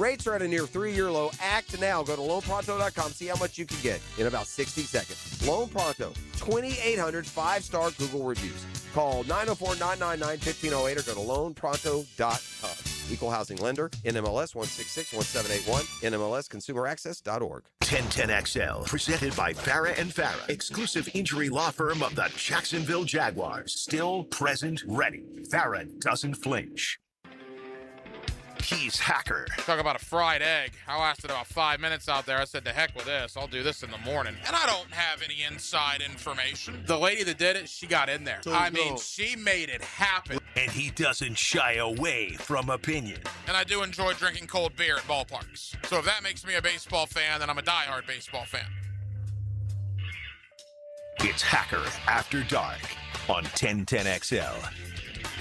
Rates are at a near 3-year low. Act now. Go to loanpronto.com. See how much you can get in about 60 seconds. Loan Pronto, 2,800 5-star Google reviews. Call 904-999-1508 or go to loanpronto.com. Equal housing lender, NMLS 1661781, NMLSconsumeraccess.org. 1010XL, presented by Farah and Farah, exclusive injury law firm of the Jacksonville Jaguars. Still present, ready. Farah doesn't flinch. He's Hacker. Talk about a fried egg. I lasted about 5 minutes out there. I said, to heck with this. I'll do this in the morning. And I don't have any inside information. The lady that did it, she got in there. She made it happen. And he doesn't shy away from opinion. And I do enjoy drinking cold beer at ballparks. So if that makes me a baseball fan, then I'm a diehard baseball fan. It's Hacker After Dark on 1010XL.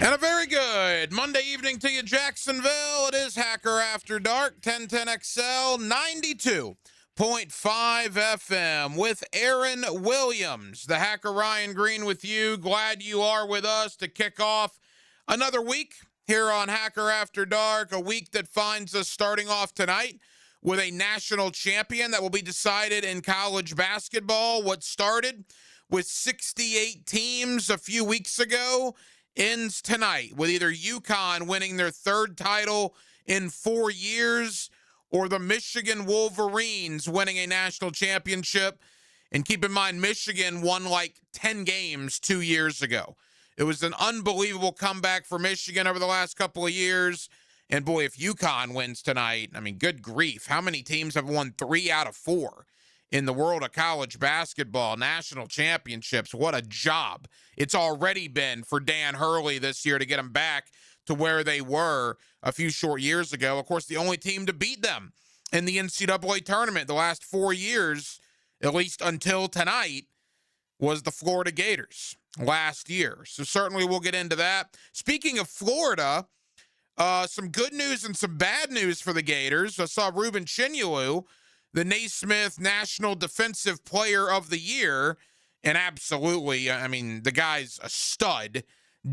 And a very good Monday evening to you, Jacksonville. It is Hacker After Dark, 1010XL, 92.5 FM with Aaron Williams. The Hacker Ryan Green with you. Glad you are with us to kick off another week here on Hacker After Dark, a week that finds us starting off tonight with a national champion that will be decided in college basketball. What started with 68 teams a few weeks ago ends tonight with either UConn winning their third title in 4 years or the Michigan Wolverines winning a national championship. And keep in mind, Michigan won like 10 games 2 years ago. It was an unbelievable comeback for Michigan over the last couple of years. And boy, if UConn wins tonight, I mean, good grief. How many teams have won 3 out of 4 in the world of college basketball, national championships? What a job it's already been for Dan Hurley this year to get them back to where they were a few short years ago. Of course, the only team to beat them in the NCAA tournament the last 4 years, at least until tonight, was the Florida Gators last year. So certainly we'll get into that. Speaking of Florida, some good news and some bad news for the Gators. I saw Ruben Chinyelu, the Naismith National Defensive Player of the Year, and absolutely, I mean, the guy's a stud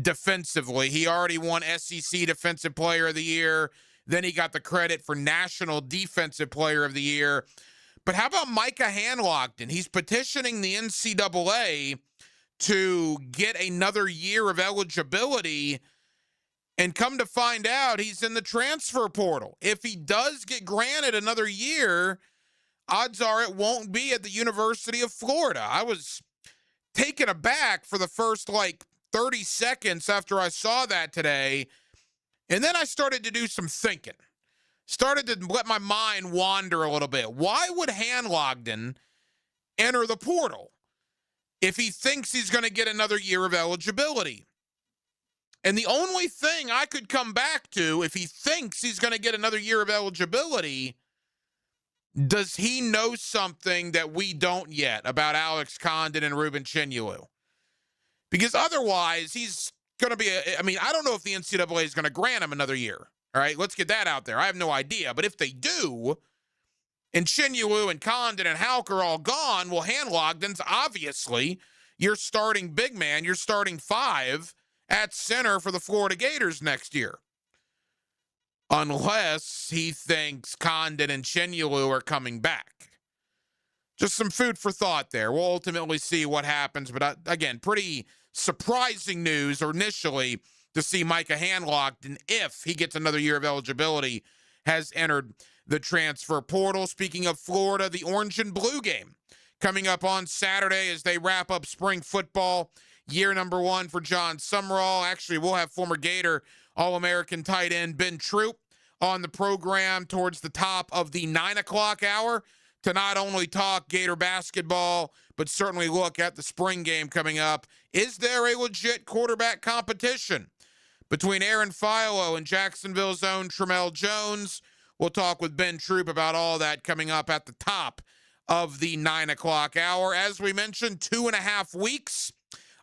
defensively. He already won SEC Defensive Player of the Year. Then he got the credit for National Defensive Player of the Year. But how about Micah Hanlogden? He's petitioning the NCAA to get another year of eligibility, and come to find out he's in the transfer portal. If he does get granted another year, odds are it won't be at the University of Florida. I was taken aback for the first 30 seconds after I saw that today. And then I started to do some thinking. Started to let my mind wander a little bit. Why would Hanlogden enter the portal if he thinks he's going to get another year of eligibility? And the only thing I could come back to, if he thinks he's going to get another year of eligibility, does he know something that we don't yet about Alex Condon and Ruben Chinyelu? Because otherwise, he's going to be I don't know if the NCAA is going to grant him another year. All right, let's get that out there. I have no idea. But if they do, and Chinyelu and Condon and Houck are all gone, well, Hanlogden's obviously your starting big man, your starting 5 at center for the Florida Gators next year. Unless he thinks Condon and Chinyelu are coming back. Just some food for thought there. We'll ultimately see what happens. But again, pretty surprising news initially to see Micah Hanlogden, if he gets another year of eligibility, has entered the transfer portal. Speaking of Florida, the Orange and Blue game coming up on Saturday as they wrap up spring football. Year number 1 for John Summerall. Actually, we'll have former Gator All-American tight end Ben Troop on the program towards the top of the 9 o'clock hour to not only talk Gator basketball, but certainly look at the spring game coming up. Is there a legit quarterback competition between Aaron Philo and Jacksonville's own Tramel Jones? We'll talk with Ben Troop about all that coming up at the top of the 9 o'clock hour. As we mentioned, 2.5 weeks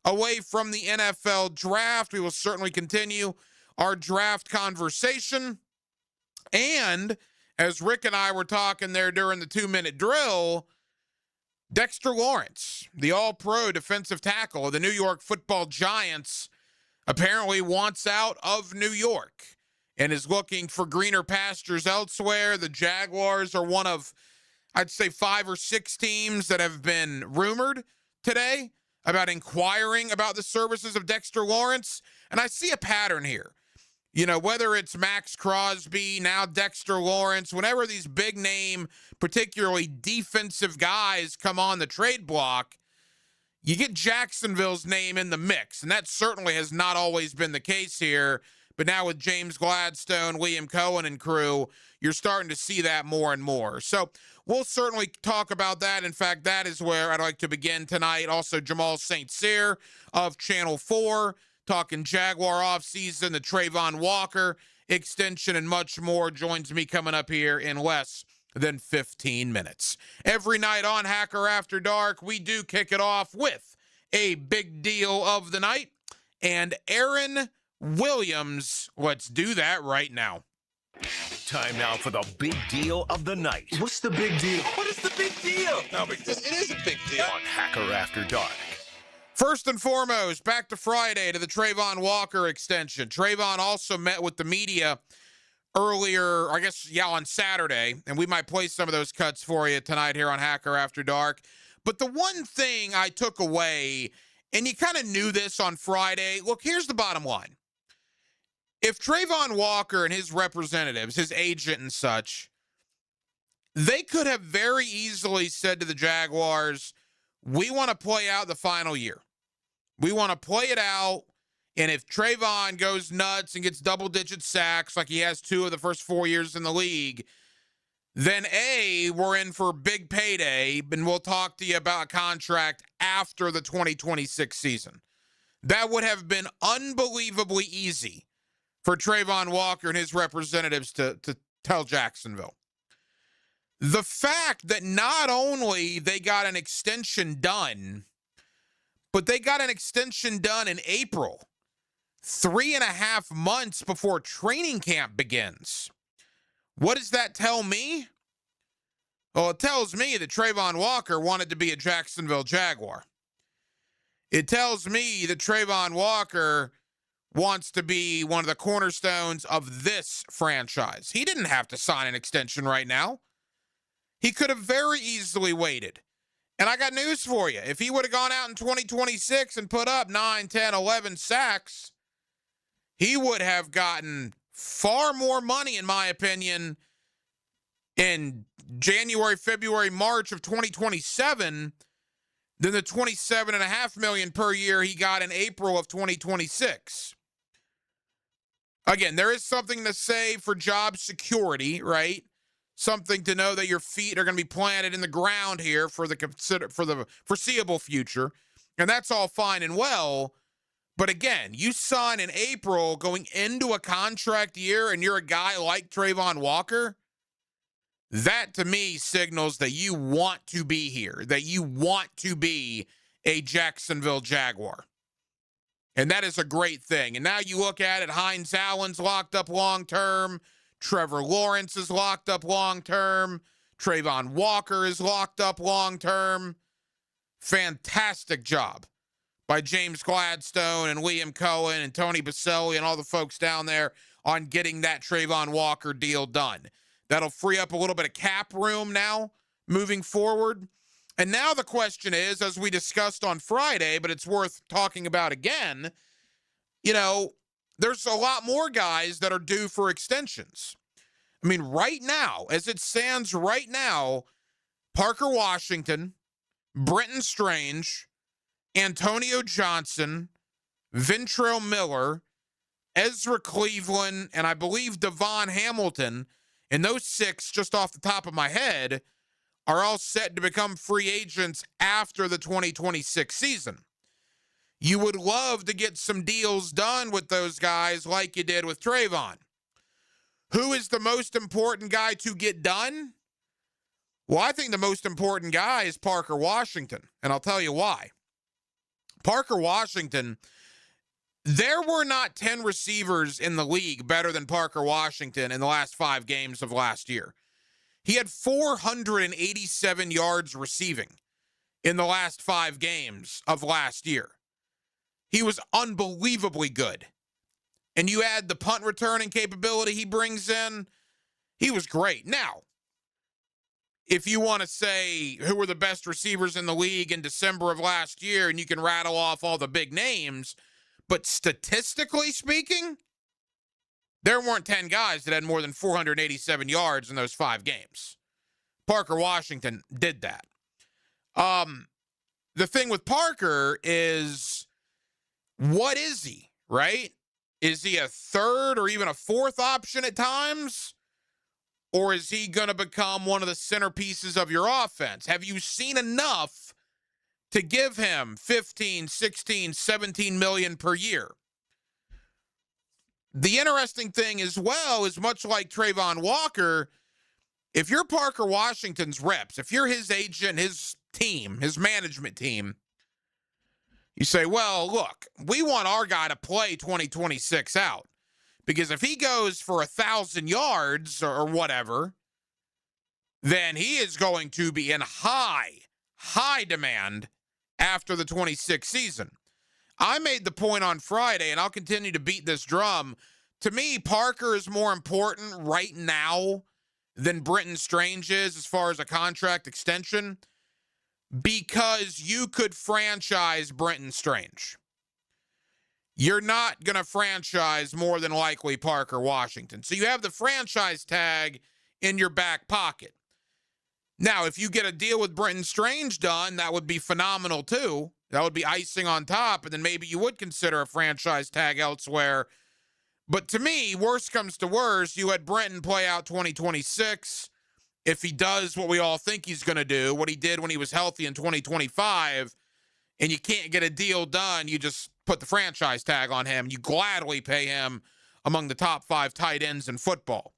away from the NFL draft. We will certainly continue our draft conversation. And as Rick and I were talking there during the 2-minute drill, Dexter Lawrence, the all-pro defensive tackle of the New York Football Giants, apparently wants out of New York. and is looking for greener pastures elsewhere. The Jaguars are one of, I'd say, 5 or 6 teams that have been rumored today about inquiring about the services of Dexter Lawrence. And I see a pattern here. You know, whether it's Max Crosby, now Dexter Lawrence, whenever these big name, particularly defensive guys come on the trade block, you get Jacksonville's name in the mix. And that certainly has not always been the case here. But now with James Gladstone, Liam Cohen, and crew, you're starting to see that more and more. So we'll certainly talk about that. In fact, that is where I'd like to begin tonight. Also, Jamal St. Cyr of Channel 4, talking Jaguar offseason, the Travon Walker extension, and much more, joins me coming up here in less than 15 minutes. Every night on Hacker After Dark, we do kick it off with a big deal of the night. And Aaron Williams, let's do that right now. Time now for the big deal of the night. What's the big deal? What is the big deal? No big deal. It is a big deal. On Hacker After Dark. First and foremost, back to Friday to the Travon Walker extension. Travon also met with the media earlier, I guess, on Saturday, and we might play some of those cuts for you tonight here on Hacker After Dark. But the one thing I took away, and you kind of knew this on Friday, look, here's the bottom line. If Travon Walker and his representatives, his agent and such, they could have very easily said to the Jaguars, we want to play out the final year. We want to play it out, and if Travon goes nuts and gets double-digit sacks like he has 2 of the first 4 years in the league, then A, we're in for a big payday, and we'll talk to you about a contract after the 2026 season. That would have been unbelievably easy for Travon Walker and his representatives to tell Jacksonville. The fact that not only they got an extension done, but they got an extension done in April, 3.5 months before training camp begins. What does that tell me? Well, it tells me that Travon Walker wanted to be a Jacksonville Jaguar. It tells me that Travon Walker wants to be one of the cornerstones of this franchise. He didn't have to sign an extension right now. He could have very easily waited. And I got news for you. If he would have gone out in 2026 and put up 9, 10, 11 sacks, he would have gotten far more money, in my opinion, in January, February, March of 2027 than the $27.5 million per year he got in April of 2026. Again, there is something to say for job security, right? Something to know that your feet are going to be planted in the ground here for the foreseeable future. And that's all fine and well. But again, you sign in April going into a contract year and you're a guy like Travon Walker. That to me signals that you want to be here, that you want to be a Jacksonville Jaguar. And that is a great thing. And now you look at it, Hines Allen's locked up long-term. Trevor Lawrence is locked up long-term. Travon Walker is locked up long-term. Fantastic job by James Gladstone and Liam Cohen and Tony Baselli and all the folks down there on getting that Travon Walker deal done. That'll free up a little bit of cap room now moving forward. And now the question is, as we discussed on Friday, but it's worth talking about again, there's a lot more guys that are due for extensions. I mean, right now, as it stands right now, Parker Washington, Brenton Strange, Antonio Johnson, Ventrell Miller, Ezra Cleveland, and I believe Devon Hamilton, and those 6, just off the top of my head, are all set to become free agents after the 2026 season. You would love to get some deals done with those guys like you did with Travon. Who is the most important guy to get done? Well, I think the most important guy is Parker Washington, and I'll tell you why. Parker Washington, there were not 10 receivers in the league better than Parker Washington in the last 5 games of last year. He had 487 yards receiving in the last 5 games of last year. He was unbelievably good. and you add the punt returning capability he brings in, he was great. Now, if you want to say who were the best receivers in the league in December of last year, and you can rattle off all the big names, but statistically speaking, there weren't 10 guys that had more than 487 yards in those 5 games. Parker Washington did that. The thing with Parker is, what is he, right? Is he a third or even a fourth option at times? Or is he going to become one of the centerpieces of your offense? Have you seen enough to give him 15, 16, 17 million per year? The interesting thing as well is, much like Trayvon Walker, if you're Parker Washington's reps, if you're his agent, his team, his management team, you say, well, look, we want our guy to play 2026 out. Because if he goes for 1,000 yards or whatever, then he is going to be in high demand after the 26 season. I made the point on Friday, and I'll continue to beat this drum. To me, Parker is more important right now than Brenton Strange is as far as a contract extension, because you could franchise Brenton Strange. You're not going to franchise more than likely Parker Washington. So you have the franchise tag in your back pocket. Now, if you get a deal with Brenton Strange done, that would be phenomenal too. That would be icing on top, and then maybe you would consider a franchise tag elsewhere. But to me, worst comes to worst, you let Brenton play out 2026. If he does what we all think he's going to do, what he did when he was healthy in 2025, and you can't get a deal done, you just put the franchise tag on him. You gladly pay him among the top 5 tight ends in football.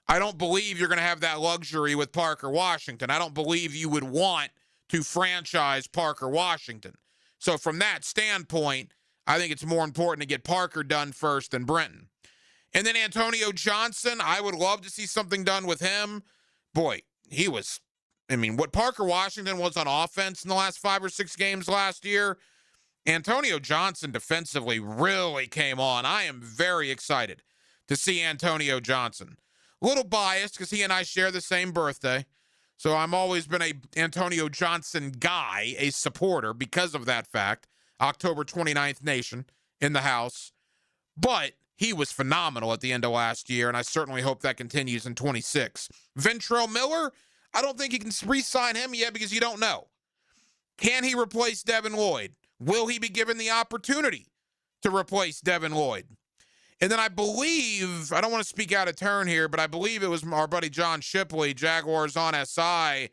I don't believe you're going to have that luxury with Parker Washington. I don't believe you would want to franchise Parker Washington. So from that standpoint, I think it's more important to get Parker done first than Brenton. And then Antonio Johnson, I would love to see something done with him. Boy, he was, what Parker Washington was on offense in the last 5 or 6 games last year, Antonio Johnson defensively really came on. I am very excited to see Antonio Johnson. A little biased because he and I share the same birthday. So I've always been a Antonio Johnson guy, a supporter because of that fact. October 29th Nation in the house. But he was phenomenal at the end of last year, and I certainly hope that continues in 26. Ventrell Miller, I don't think you can re-sign him yet because you don't know. Can he replace Devin Lloyd? Will he be given the opportunity to replace Devin Lloyd? And then I believe, I don't want to speak out of turn here, but I believe it was our buddy John Shipley, Jaguars on SI,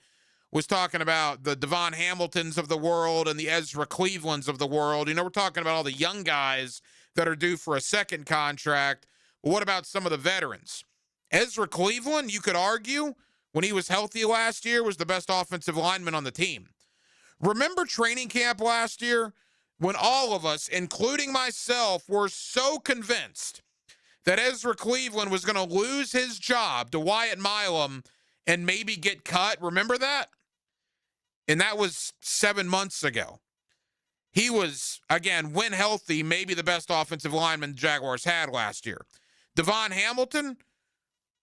was talking about the Devon Hamiltons of the world and the Ezra Clevelands of the world. You know, we're talking about all the young guys that are due for a second contract. But what about some of the veterans? Ezra Cleveland, you could argue, when he was healthy last year, was the best offensive lineman on the team. Remember training camp last year when all of us, including myself, were so convinced that Ezra Cleveland was going to lose his job to Wyatt Milam and maybe get cut? Remember that? And that was 7 months ago. He was, again, when healthy, maybe the best offensive lineman the Jaguars had last year. Devon Hamilton,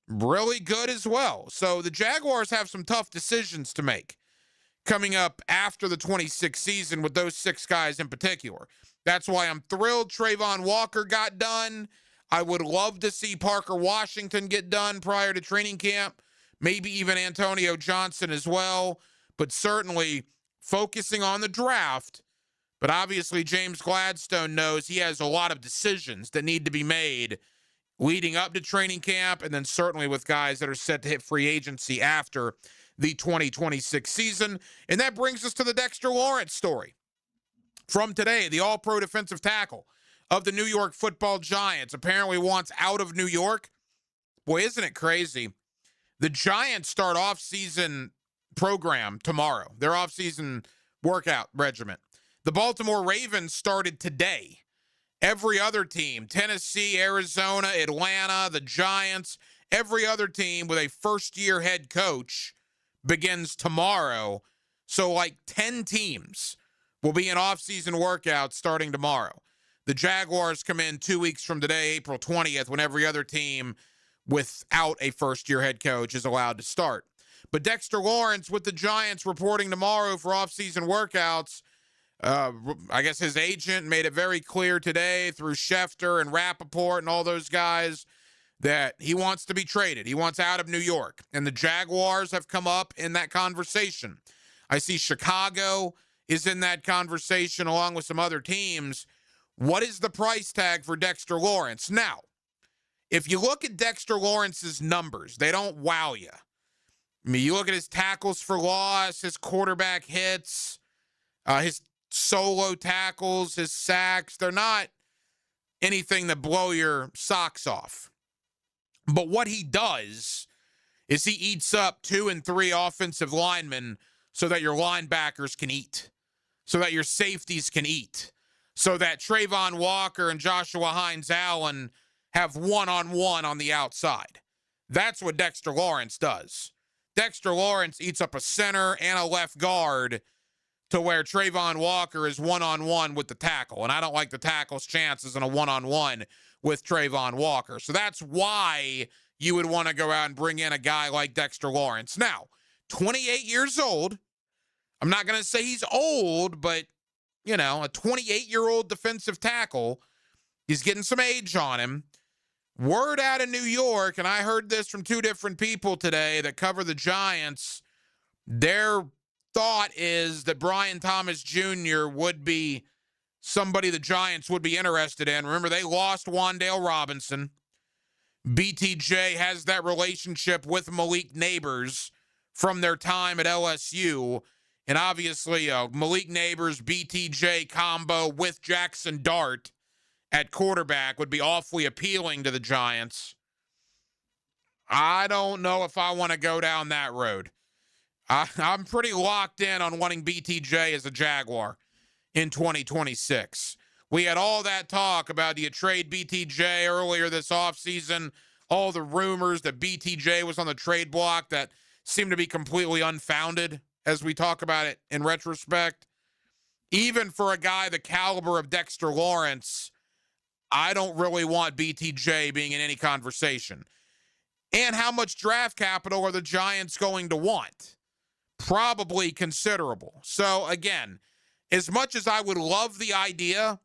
really good as well. So the Jaguars have some tough decisions to make coming up after the 26th season with those 6 guys in particular. That's why I'm thrilled Trayvon Walker got done. I would love to see Parker Washington get done prior to training camp, maybe even Antonio Johnson as well, but certainly focusing on the draft. But obviously James Gladstone knows he has a lot of decisions that need to be made leading up to training camp, and then certainly with guys that are set to hit free agency after the 2026 season. And that brings us to the Dexter Lawrence story from today. The all-pro defensive tackle of the New York Football Giants apparently wants out of New York. Boy, isn't it crazy? The Giants start off-season program tomorrow, their off-season workout regimen. The Baltimore Ravens started today. Every other team, Tennessee, Arizona, Atlanta, the Giants, every other team with a first-year head coach begins tomorrow. So like 10 teams will be in off-season workouts starting tomorrow. The Jaguars come in 2 weeks from today, April 20th, when every other team without a first-year head coach is allowed to start. But Dexter Lawrence with the Giants reporting tomorrow for offseason workouts. I guess his agent made it very clear today through Schefter and Rappaport and all those guys that he wants to be traded. He wants out of New York. And the Jaguars have come up in that conversation. I see Chicago is in that conversation along with some other teams. What is the price tag for Dexter Lawrence? Now, if you look at Dexter Lawrence's numbers, they don't wow you. I mean, you look at his tackles for loss, his quarterback hits, his solo tackles, his sacks. They're not anything that blow your socks off. But what he does is he eats up 2 and 3 offensive linemen so that your linebackers can eat, so that your safeties can eat, so that Trayvon Walker and Joshua Hines-Allen have one-on-one on the outside. That's what Dexter Lawrence does. Dexter Lawrence eats up a center and a left guard to where Trayvon Walker is one-on-one with the tackle. And I don't like the tackle's chances in a one-on-one with Trayvon Walker. So that's why you would want to go out and bring in a guy like Dexter Lawrence. Now, 28 years old. I'm not going to say he's old, but, you know, a 28-year-old defensive tackle. He's getting some age on him. Word out of New York, and I heard this from 2 different people today that cover the Giants, their thought is that Brian Thomas Jr. would be somebody the Giants would be interested in. Remember, they lost Wan'Dale Robinson. BTJ has that relationship with Malik Neighbors from their time at LSU. And obviously, Malik Neighbors, BTJ combo with Jackson Dart at quarterback would be awfully appealing to the Giants. I don't know if I want to go down that road. I'm pretty locked in on wanting BTJ as a Jaguar in 2026. We had all that talk about do you trade BTJ earlier this offseason, all the rumors that BTJ was on the trade block that seemed to be completely unfounded as we talk about it in retrospect. Even for a guy the caliber of Dexter Lawrence, I don't really want BTJ being in any conversation. And how much draft capital are the Giants going to want? Probably considerable. So, again, as much as I would love the idea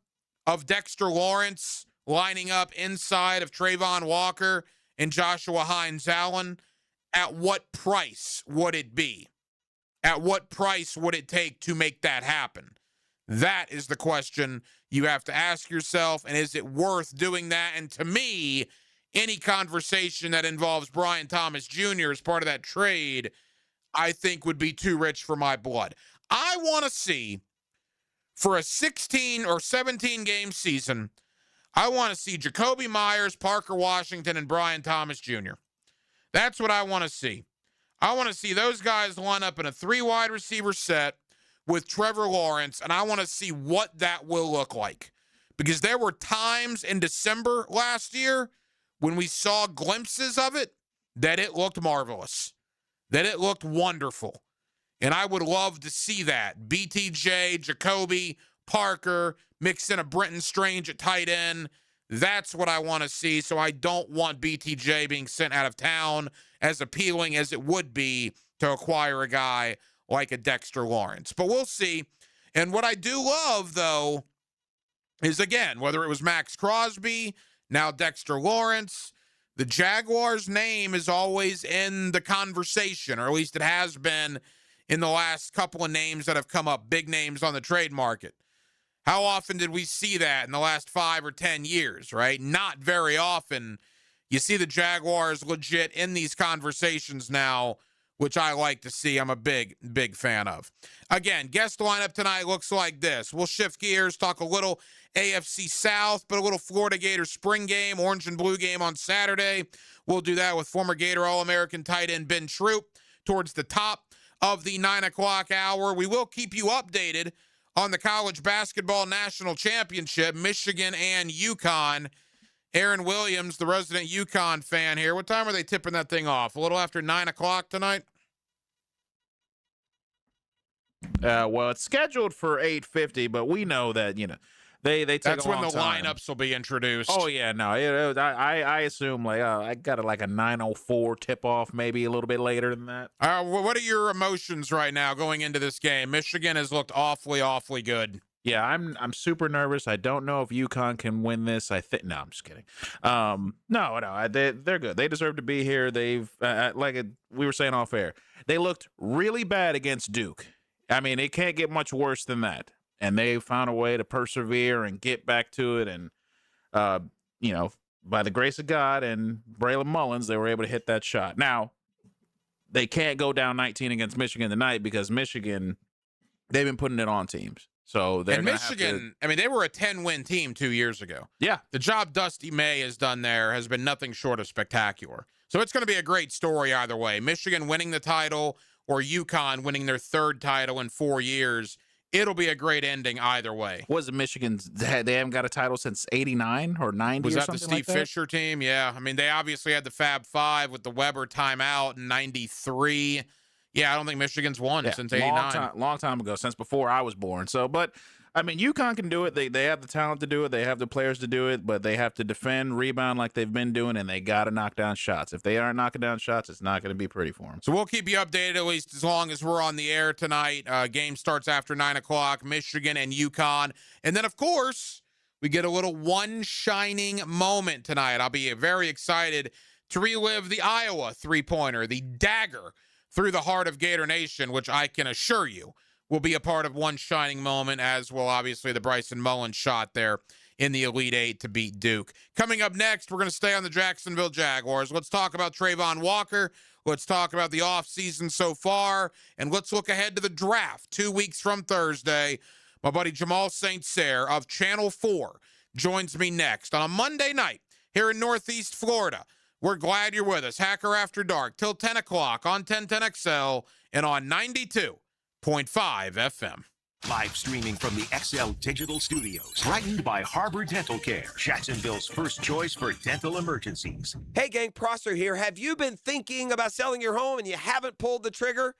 of Dexter Lawrence lining up inside of Trayvon Walker and Joshua Hines-Allen, at what price would it be? At what price would it take to make that happen? That is the question you have to ask yourself, and is it worth doing that? And to me, any conversation that involves Brian Thomas Jr. as part of that trade, I think would be too rich for my blood. I want to see, for a 16 or 17 game season, I want to see Jakobi Meyers, Parker Washington, and Brian Thomas Jr. That's what I want to see. I want to see those guys line up in a 3 wide receiver set with Trevor Lawrence, and I want to see what that will look like. Because there were times in December last year when we saw glimpses of it that it looked marvelous, that it looked wonderful. And I would love to see that. BTJ, Jakobi, Parker, mix in a Brenton Strange at tight end. That's what I want to see. So I don't want BTJ being sent out of town, as appealing as it would be to acquire a guy like a Dexter Lawrence. But we'll see. And what I do love, though, is, again, whether it was Max Crosby, now Dexter Lawrence, the Jaguars' name is always in the conversation, or at least it has been in the last couple of names that have come up, big names on the trade market. How often did we see that in the last 5 or 10 years, right? Not very often. You see the Jaguars legit in these conversations now, which I like to see. I'm a big, big fan of. Again, guest lineup tonight looks like this. We'll shift gears, talk a little AFC South, but a little Florida Gators spring game, orange and blue game on Saturday. We'll do that with former Gator All-American tight end Ben Troop towards the top of the 9 o'clock hour. We will keep you updated on the college basketball national championship, Michigan and UConn. Aaron Williams, the resident UConn fan here. What time are they tipping that thing off? A little after 9 o'clock tonight? Well, it's scheduled for 8:50, but we know that, They take That's a when long the time. lineups will be introduced. Oh yeah, no, I assume like I got a 9:04 tip off, maybe a little bit later than that. What are your emotions right now going into this game? Michigan has looked awfully good. Yeah, I'm super nervous. I don't know if UConn can win this. No, I'm just kidding. No, they're good. They deserve to be here. They've we were saying off air, they looked really bad against Duke. I mean, it can't get much worse than that. And they found a way to persevere and get back to it. And, by the grace of God and Braylon Mullins, they were able to hit that shot. Now, they can't go down 19 against Michigan tonight because Michigan, they've been putting it on teams. So they're and Michigan, they were a 10-win team 2 years ago. Yeah. The job Dusty May has done there has been nothing short of spectacular. So it's going to be a great story either way. Michigan winning the title or UConn winning their third title in 4 years. It'll be a great ending either way. Was it Michigan's? They haven't got a title since '89 or '90. Was or that the something Steve like that? Fisher team? Yeah. They obviously had the Fab Five with the Weber timeout in '93. Yeah, I don't think Michigan's won since '89. Long time ago, since before I was born. So, but UConn can do it. They have the talent to do it. They have the players to do it. But they have to defend, rebound like they've been doing, and they got to knock down shots. If they aren't knocking down shots, it's not going to be pretty for them. So we'll keep you updated at least as long as we're on the air tonight. Game starts after 9 o'clock, Michigan and UConn. And then, of course, we get a little one shining moment tonight. I'll be very excited to relive the Iowa three-pointer, the dagger through the heart of Gator Nation, which I can assure you will be a part of one shining moment, as will obviously the Bryson Mullins shot there in the Elite Eight to beat Duke. Coming up next, we're going to stay on the Jacksonville Jaguars. Let's talk about Trayvon Walker. Let's talk about the offseason so far, and let's look ahead to the draft 2 weeks from Thursday. My buddy Jamal St. Cyr of Channel 4 joins me next on a Monday night here in Northeast Florida. We're glad you're with us. Hacker After Dark till 10 o'clock on 1010XL and on 92.5 FM. Live streaming from the XL Digital Studios. Brightened by Harbor Dental Care, Jacksonville's first choice for dental emergencies. Hey gang, Prosser here. Have you been thinking about selling your home and you haven't pulled the trigger?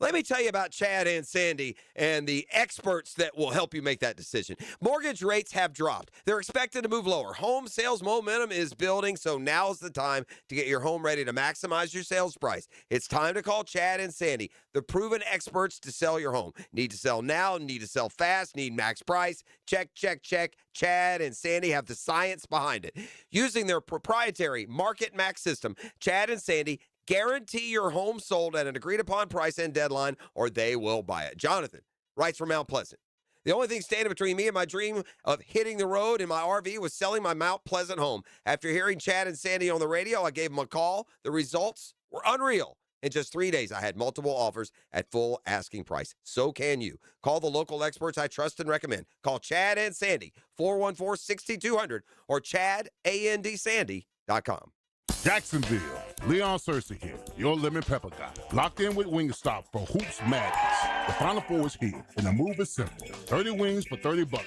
Let me tell you about Chad and Sandy and the experts that will help you make that decision. Mortgage rates have dropped. They're expected to move lower. Home sales momentum is building, so now's the time to get your home ready to maximize your sales price. It's time to call Chad and Sandy, the proven experts to sell your home. Need to sell now, need to sell fast, need max price. Check, check, check. Chad and Sandy have the science behind it. Using their proprietary Market Max system, Chad and Sandy guarantee your home sold at an agreed-upon price and deadline, or they will buy it. Jonathan writes from Mount Pleasant. The only thing standing between me and my dream of hitting the road in my RV was selling my Mount Pleasant home. After hearing Chad and Sandy on the radio, I gave them a call. The results were unreal. In just 3 days, I had multiple offers at full asking price. So can you. Call the local experts I trust and recommend. Call Chad and Sandy, 414-6200 or ChadAndSandy.com. Jacksonville, Leon Searcy here, your lemon pepper guy. Locked in with Wingstop for Hoops Madness. The Final Four is here, and the move is simple. 30 wings for $30.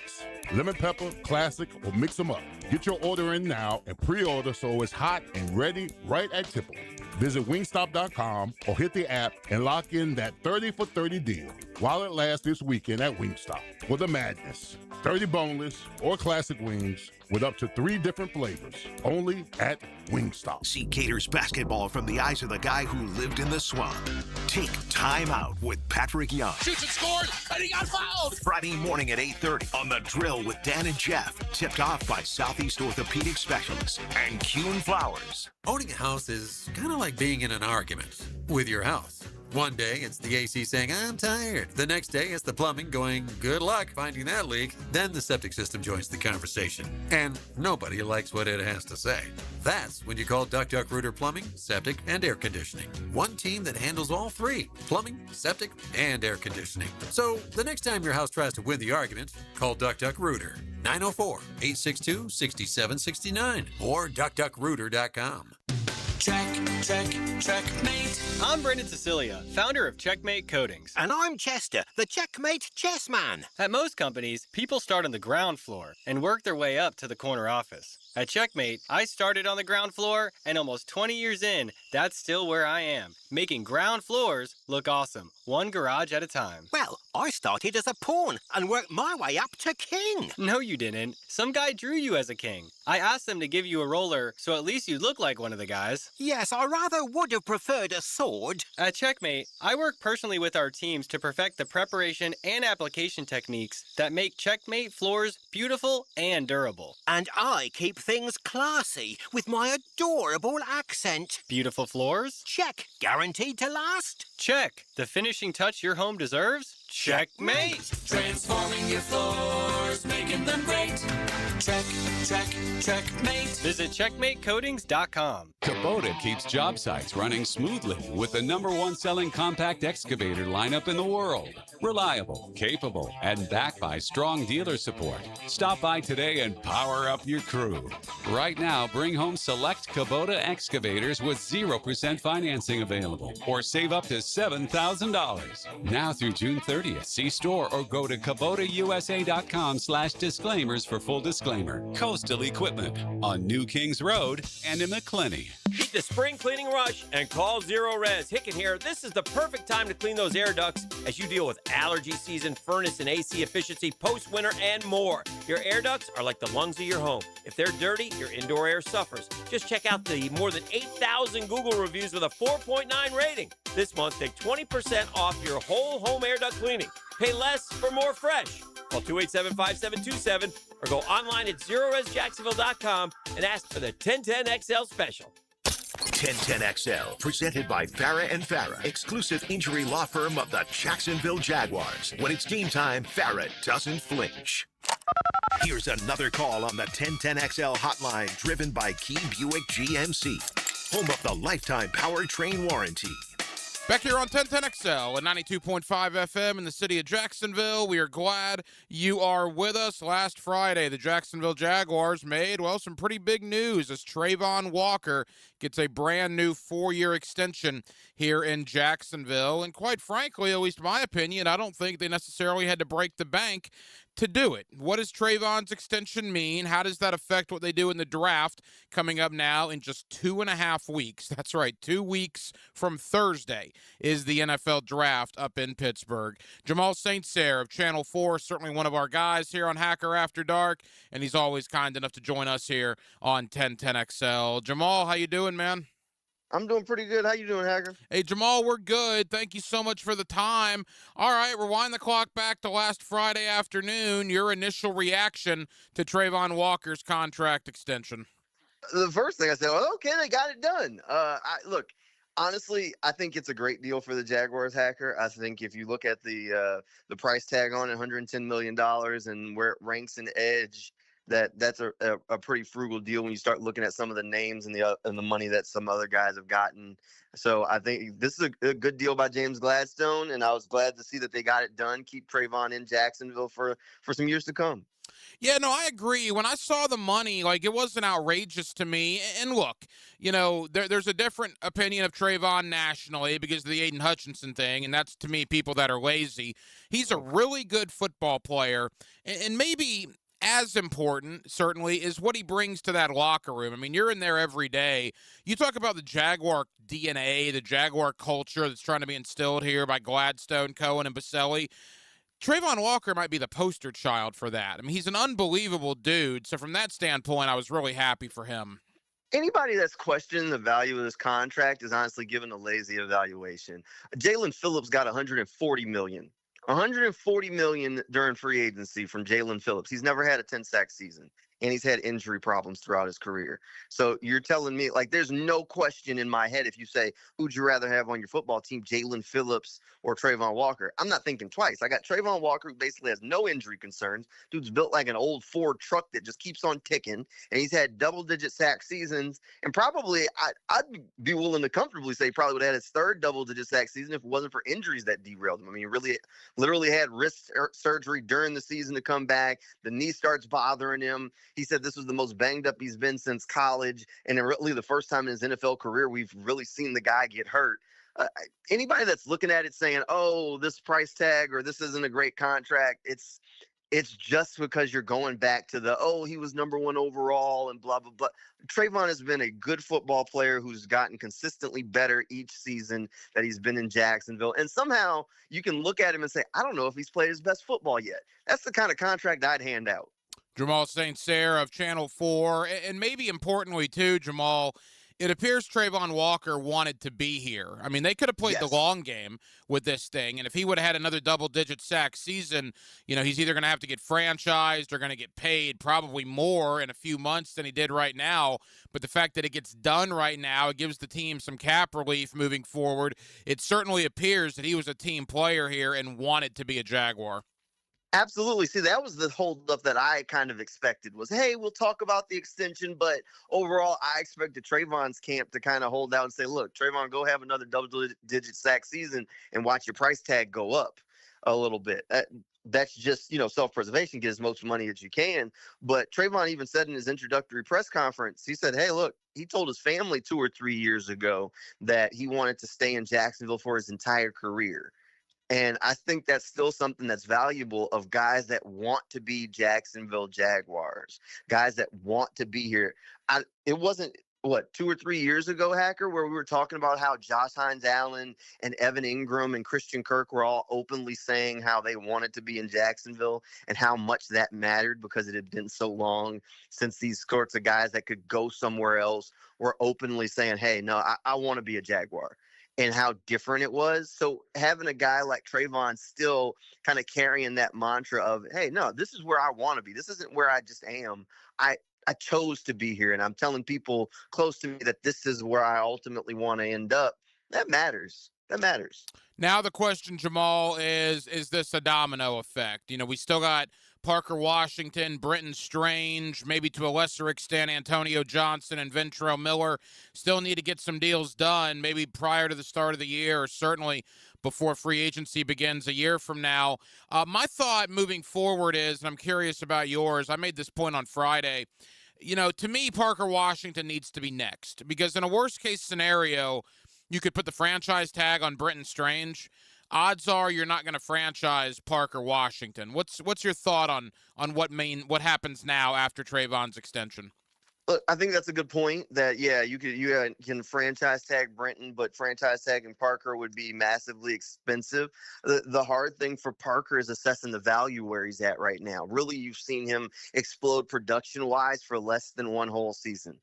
Lemon pepper, classic, or mix them up. Get your order in now and pre-order so it's hot and ready right at tip-off. Visit Wingstop.com or hit the app and lock in that 30 for 30 deal while it lasts this weekend at Wingstop. For the madness, 30 boneless or classic wings with up to 3 different flavors, only at Wingstop. See Gators basketball from the eyes of the guy who lived in the swamp. Take time out with Patrick Young. Shoots and scores, and he got fouled. Friday morning at 8:30 on The Drill with Dan and Jeff. Tipped off by Southeast Orthopedic Specialists and Kuhn Flowers. Owning a house is kind of like being in an argument with your house. One day, it's the AC saying, I'm tired. The next day, it's the plumbing going, good luck finding that leak. Then the septic system joins the conversation. And nobody likes what it has to say. That's when you call Duck Duck Rooter Plumbing, Septic, and Air Conditioning. One team that handles all three, plumbing, septic, and air conditioning. So the next time your house tries to win the argument, call Duck Duck Rooter. 904-862-6769 or duckduckrooter.com. Checkmate. I'm Brendan Cecilia, founder of Checkmate Coatings. And I'm Chester, the Checkmate chess man. At most companies, people start on the ground floor and work their way up to the corner office. At Checkmate, I started on the ground floor, and almost 20 years in, that's still where I am, making ground floors look awesome, one garage at a time. Well, I started as a pawn and worked my way up to king. No, you didn't. Some guy drew you as a king. I asked them to give you a roller, so at least you'd look like one of the guys. Yes, I rather would have preferred a sword. At Checkmate, I work personally with our teams to perfect the preparation and application techniques that make Checkmate floors beautiful and durable. And I keep things classy with my adorable accent. Beautiful floors? Check. Guaranteed to last? Check. The finishing touch your home deserves? Checkmate. Transforming your floors, making them great. Checkmate. Visit checkmatecoatings.com. Kubota keeps job sites running smoothly with the #1 selling compact excavator lineup in the world. Reliable, capable, and backed by strong dealer support. Stop by today and power up your crew. Right now, bring home select Kubota excavators with 0% financing available or save up to $7,000. Now through June 30th. See store or go to KubotaUSA.com/disclaimers for full disclaimer. Coastal Equipment on New Kings Road and in McClenny. Beat the spring cleaning rush and call Zero Res. Hicken here. This is the perfect time to clean those air ducts as you deal with allergy season, furnace and AC efficiency, post-winter, and more. Your air ducts are like the lungs of your home. If they're dirty, your indoor air suffers. Just check out the more than 8,000 Google reviews with a 4.9 rating. This month, take 20% off your whole home air duct cleaning. Pay less for more fresh. Call 287-5727 or go online at ZeroResJacksonville.com and ask for the 1010XL special. 1010XL, presented by Farah and Farah, exclusive injury law firm of the Jacksonville Jaguars. When it's game time, Farah doesn't flinch. Here's another call on the 1010XL hotline, driven by Key Buick GMC, home of the lifetime powertrain warranty. Back here on 1010XL at 92.5 FM in the city of Jacksonville. We are glad you are with us. Last Friday, the Jacksonville Jaguars made, well, some pretty big news as Travon Walker gets a brand new 4-year extension here in Jacksonville. And quite frankly, at least my opinion, I don't think they necessarily had to break the bank to do it. What does Travon's extension mean? How does that affect what they do in the draft coming up now in just 2.5 weeks? That's right, 2 weeks from Thursday is the NFL draft up in Pittsburgh. Jamal St. Cyr of Channel 4, certainly one of our guys here on Hacker After Dark, and he's always kind enough to join us here on 1010XL. Jamal, how you doing, man? I'm doing pretty good. How you doing, Hacker? Hey, Jamal, we're good. Thank you so much for the time. All right, rewind the clock back to last Friday afternoon. Your initial reaction to Travon Walker's contract extension. The first thing I said, well, okay, they got it done. Look, honestly, I think it's a great deal for the Jaguars, Hacker. I think if you look at the price tag on it, $110 million, and where it ranks in edge, that's a pretty frugal deal when you start looking at some of the names and the money that some other guys have gotten. So I think this is a good deal by James Gladstone, and I was glad to see that they got it done. Keep Travon in Jacksonville for some years to come. Yeah, no, I agree. When I saw the money, it wasn't outrageous to me. And look, there's a different opinion of Travon nationally because of the Aiden Hutchinson thing, and that's, to me, people that are lazy. He's a really good football player, and maybe as important, certainly, is what he brings to that locker room. I mean, you're in there every day. You talk about the Jaguar DNA, the Jaguar culture that's trying to be instilled here by Gladstone, Cohen, and Baselli. Travon Walker might be the poster child for that. I mean, he's an unbelievable dude. So from that standpoint, I was really happy for him. Anybody that's questioning the value of this contract is honestly given a lazy evaluation. Jalen Phillips got $140 million. $140 million during free agency from Jalen Phillips. He's never had a 10-sack season, and he's had injury problems throughout his career. So you're telling me, there's no question in my head if you say, who'd you rather have on your football team, Jalen Phillips or Travon Walker? I'm not thinking twice. I got Travon Walker, who basically has no injury concerns. Dude's built like an old Ford truck that just keeps on ticking, and he's had double-digit sack seasons. And probably, I'd be willing to comfortably say probably would have had his third double-digit sack season if it wasn't for injuries that derailed him. I mean, he really literally had wrist surgery during the season to come back. The knee starts bothering him. He said this was the most banged up he's been since college, and really the first time in his NFL career we've really seen the guy get hurt. Anybody that's looking at it saying, oh, this price tag or this isn't a great contract, it's just because you're going back to he was number one overall and blah, blah, blah. Trayvon has been a good football player who's gotten consistently better each season that he's been in Jacksonville. And somehow you can look at him and say, I don't know if he's played his best football yet. That's the kind of contract I'd hand out. Jamal St. Cyr of Channel 4. And maybe importantly, too, Jamal, it appears Trayvon Walker wanted to be here. I mean, they could have played the long game with this thing, and if he would have had another double-digit sack season, he's either going to have to get franchised or going to get paid probably more in a few months than he did right now. But the fact that it gets done right now, it gives the team some cap relief moving forward. It certainly appears that he was a team player here and wanted to be a Jaguar. Absolutely. See, that was the holdup that I kind of expected was, hey, we'll talk about the extension, but overall, I expected Trayvon's camp to kind of hold out and say, look, Trayvon, go have another double-digit sack season and watch your price tag go up a little bit. That's just, self-preservation, get as much money as you can. But Trayvon even said in his introductory press conference, he said, hey, look, he told his family 2 or 3 years ago that he wanted to stay in Jacksonville for his entire career. And I think that's still something that's valuable of guys that want to be Jacksonville Jaguars, guys that want to be here. It wasn't, 2 or 3 years ago, Hacker, where we were talking about how Josh Hines-Allen and Evan Ingram and Christian Kirk were all openly saying how they wanted to be in Jacksonville and how much that mattered because it had been so long since these sorts of guys that could go somewhere else were openly saying, hey, no, I want to be a Jaguar. And how different it was. So having a guy like Trayvon still kind of carrying that mantra of, hey, no, this is where I want to be. This isn't where I just am. I chose to be here. And I'm telling people close to me that this is where I ultimately want to end up. That matters. That matters. Now the question, Jamal, is this a domino effect? We still got Parker Washington, Brenton Strange, maybe to a lesser extent Antonio Johnson and Ventrell Miller still need to get some deals done, maybe prior to the start of the year or certainly before free agency begins a year from now. My thought moving forward is, and I'm curious about yours, I made this point on Friday, to me, Parker Washington needs to be next because in a worst-case scenario, you could put the franchise tag on Brenton Strange. Odds are you're not going to franchise Parker Washington. What's your thought on what happens now after Trayvon's extension? Look, I think that's a good point that, you can franchise tag Brenton, but franchise tagging Parker would be massively expensive. The hard thing for Parker is assessing the value where he's at right now. Really, you've seen him explode production-wise for less than one whole season.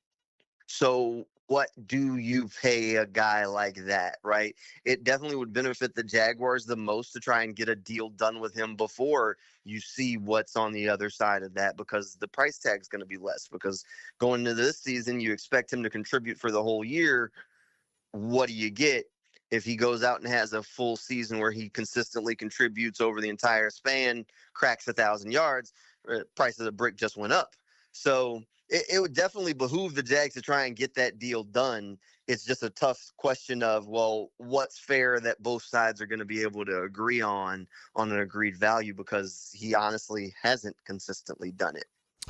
So what do you pay a guy like that, right? It definitely would benefit the Jaguars the most to try and get a deal done with him before you see what's on the other side of that because the price tag is going to be less because going into this season, you expect him to contribute for the whole year. What do you get if he goes out and has a full season where he consistently contributes over the entire span, cracks 1,000 yards, price of the brick just went up. So it would definitely behoove the Jags to try and get that deal done. It's just a tough question of, what's fair that both sides are going to be able to agree on an agreed value because he honestly hasn't consistently done it.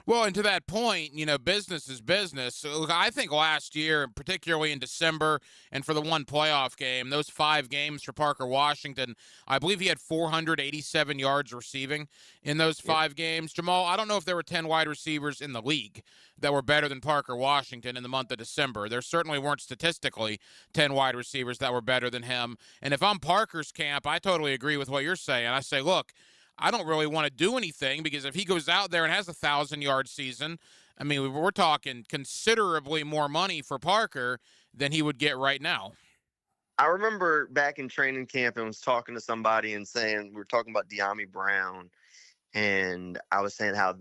Well, and to that point, business is business. So I think last year, particularly in December and for the one playoff game, those 5 games for Parker Washington, I believe he had 487 yards receiving in those 5 games. Jamal, I don't know if there were 10 wide receivers in the league that were better than Parker Washington in the month of December. There certainly weren't statistically 10 wide receivers that were better than him. And if I'm Parker's camp, I totally agree with what you're saying. I say, look, I don't really want to do anything because if he goes out there and has a 1,000-yard season, I mean, we're talking considerably more money for Parker than he would get right now. I remember back in training camp and was talking to somebody and saying, we were talking about Dyami Brown, and I was saying how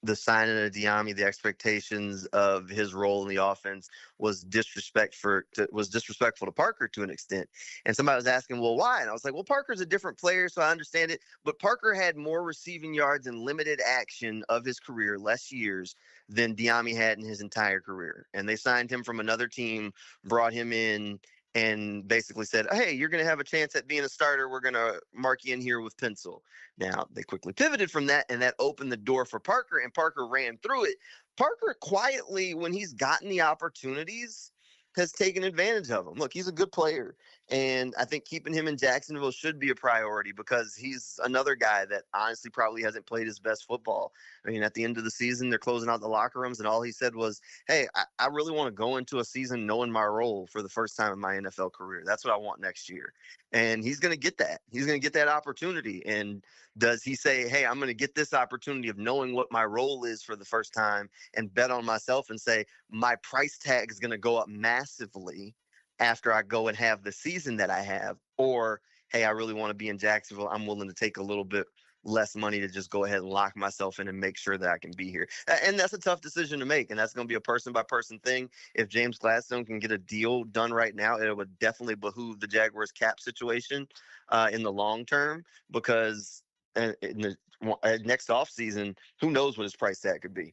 the signing of Dyami, the expectations of his role in the offense was disrespectful to Parker to an extent. And somebody was asking, well, why? And I was like, well, Parker's a different player, so I understand it. But Parker had more receiving yards and limited action of his career, less years, than Dyami had in his entire career. And they signed him from another team, brought him in, and basically said, hey, you're going to have a chance at being a starter. We're going to mark you in here with pencil. Now, they quickly pivoted from that, and that opened the door for Parker, and Parker ran through it. Parker quietly, when he's gotten the opportunities, has taken advantage of them. Look, he's a good player. And I think keeping him in Jacksonville should be a priority because he's another guy that honestly probably hasn't played his best football. I mean, at the end of the season, they're closing out the locker rooms, and all he said was, hey, I really want to go into a season knowing my role for the first time in my NFL career. That's what I want next year. And he's going to get that. He's going to get that opportunity. And does he say, hey, I'm going to get this opportunity of knowing what my role is for the first time and bet on myself and say my price tag is going to go up massively after I go and have the season that I have? Or, hey, I really want to be in Jacksonville. I'm willing to take a little bit less money to just go ahead and lock myself in and make sure that I can be here. And that's a tough decision to make. And that's going to be a person by person thing. If James Gladstone can get a deal done right now, it would definitely behoove the Jaguars cap situation in the long term, because in the next offseason, who knows what his price tag could be.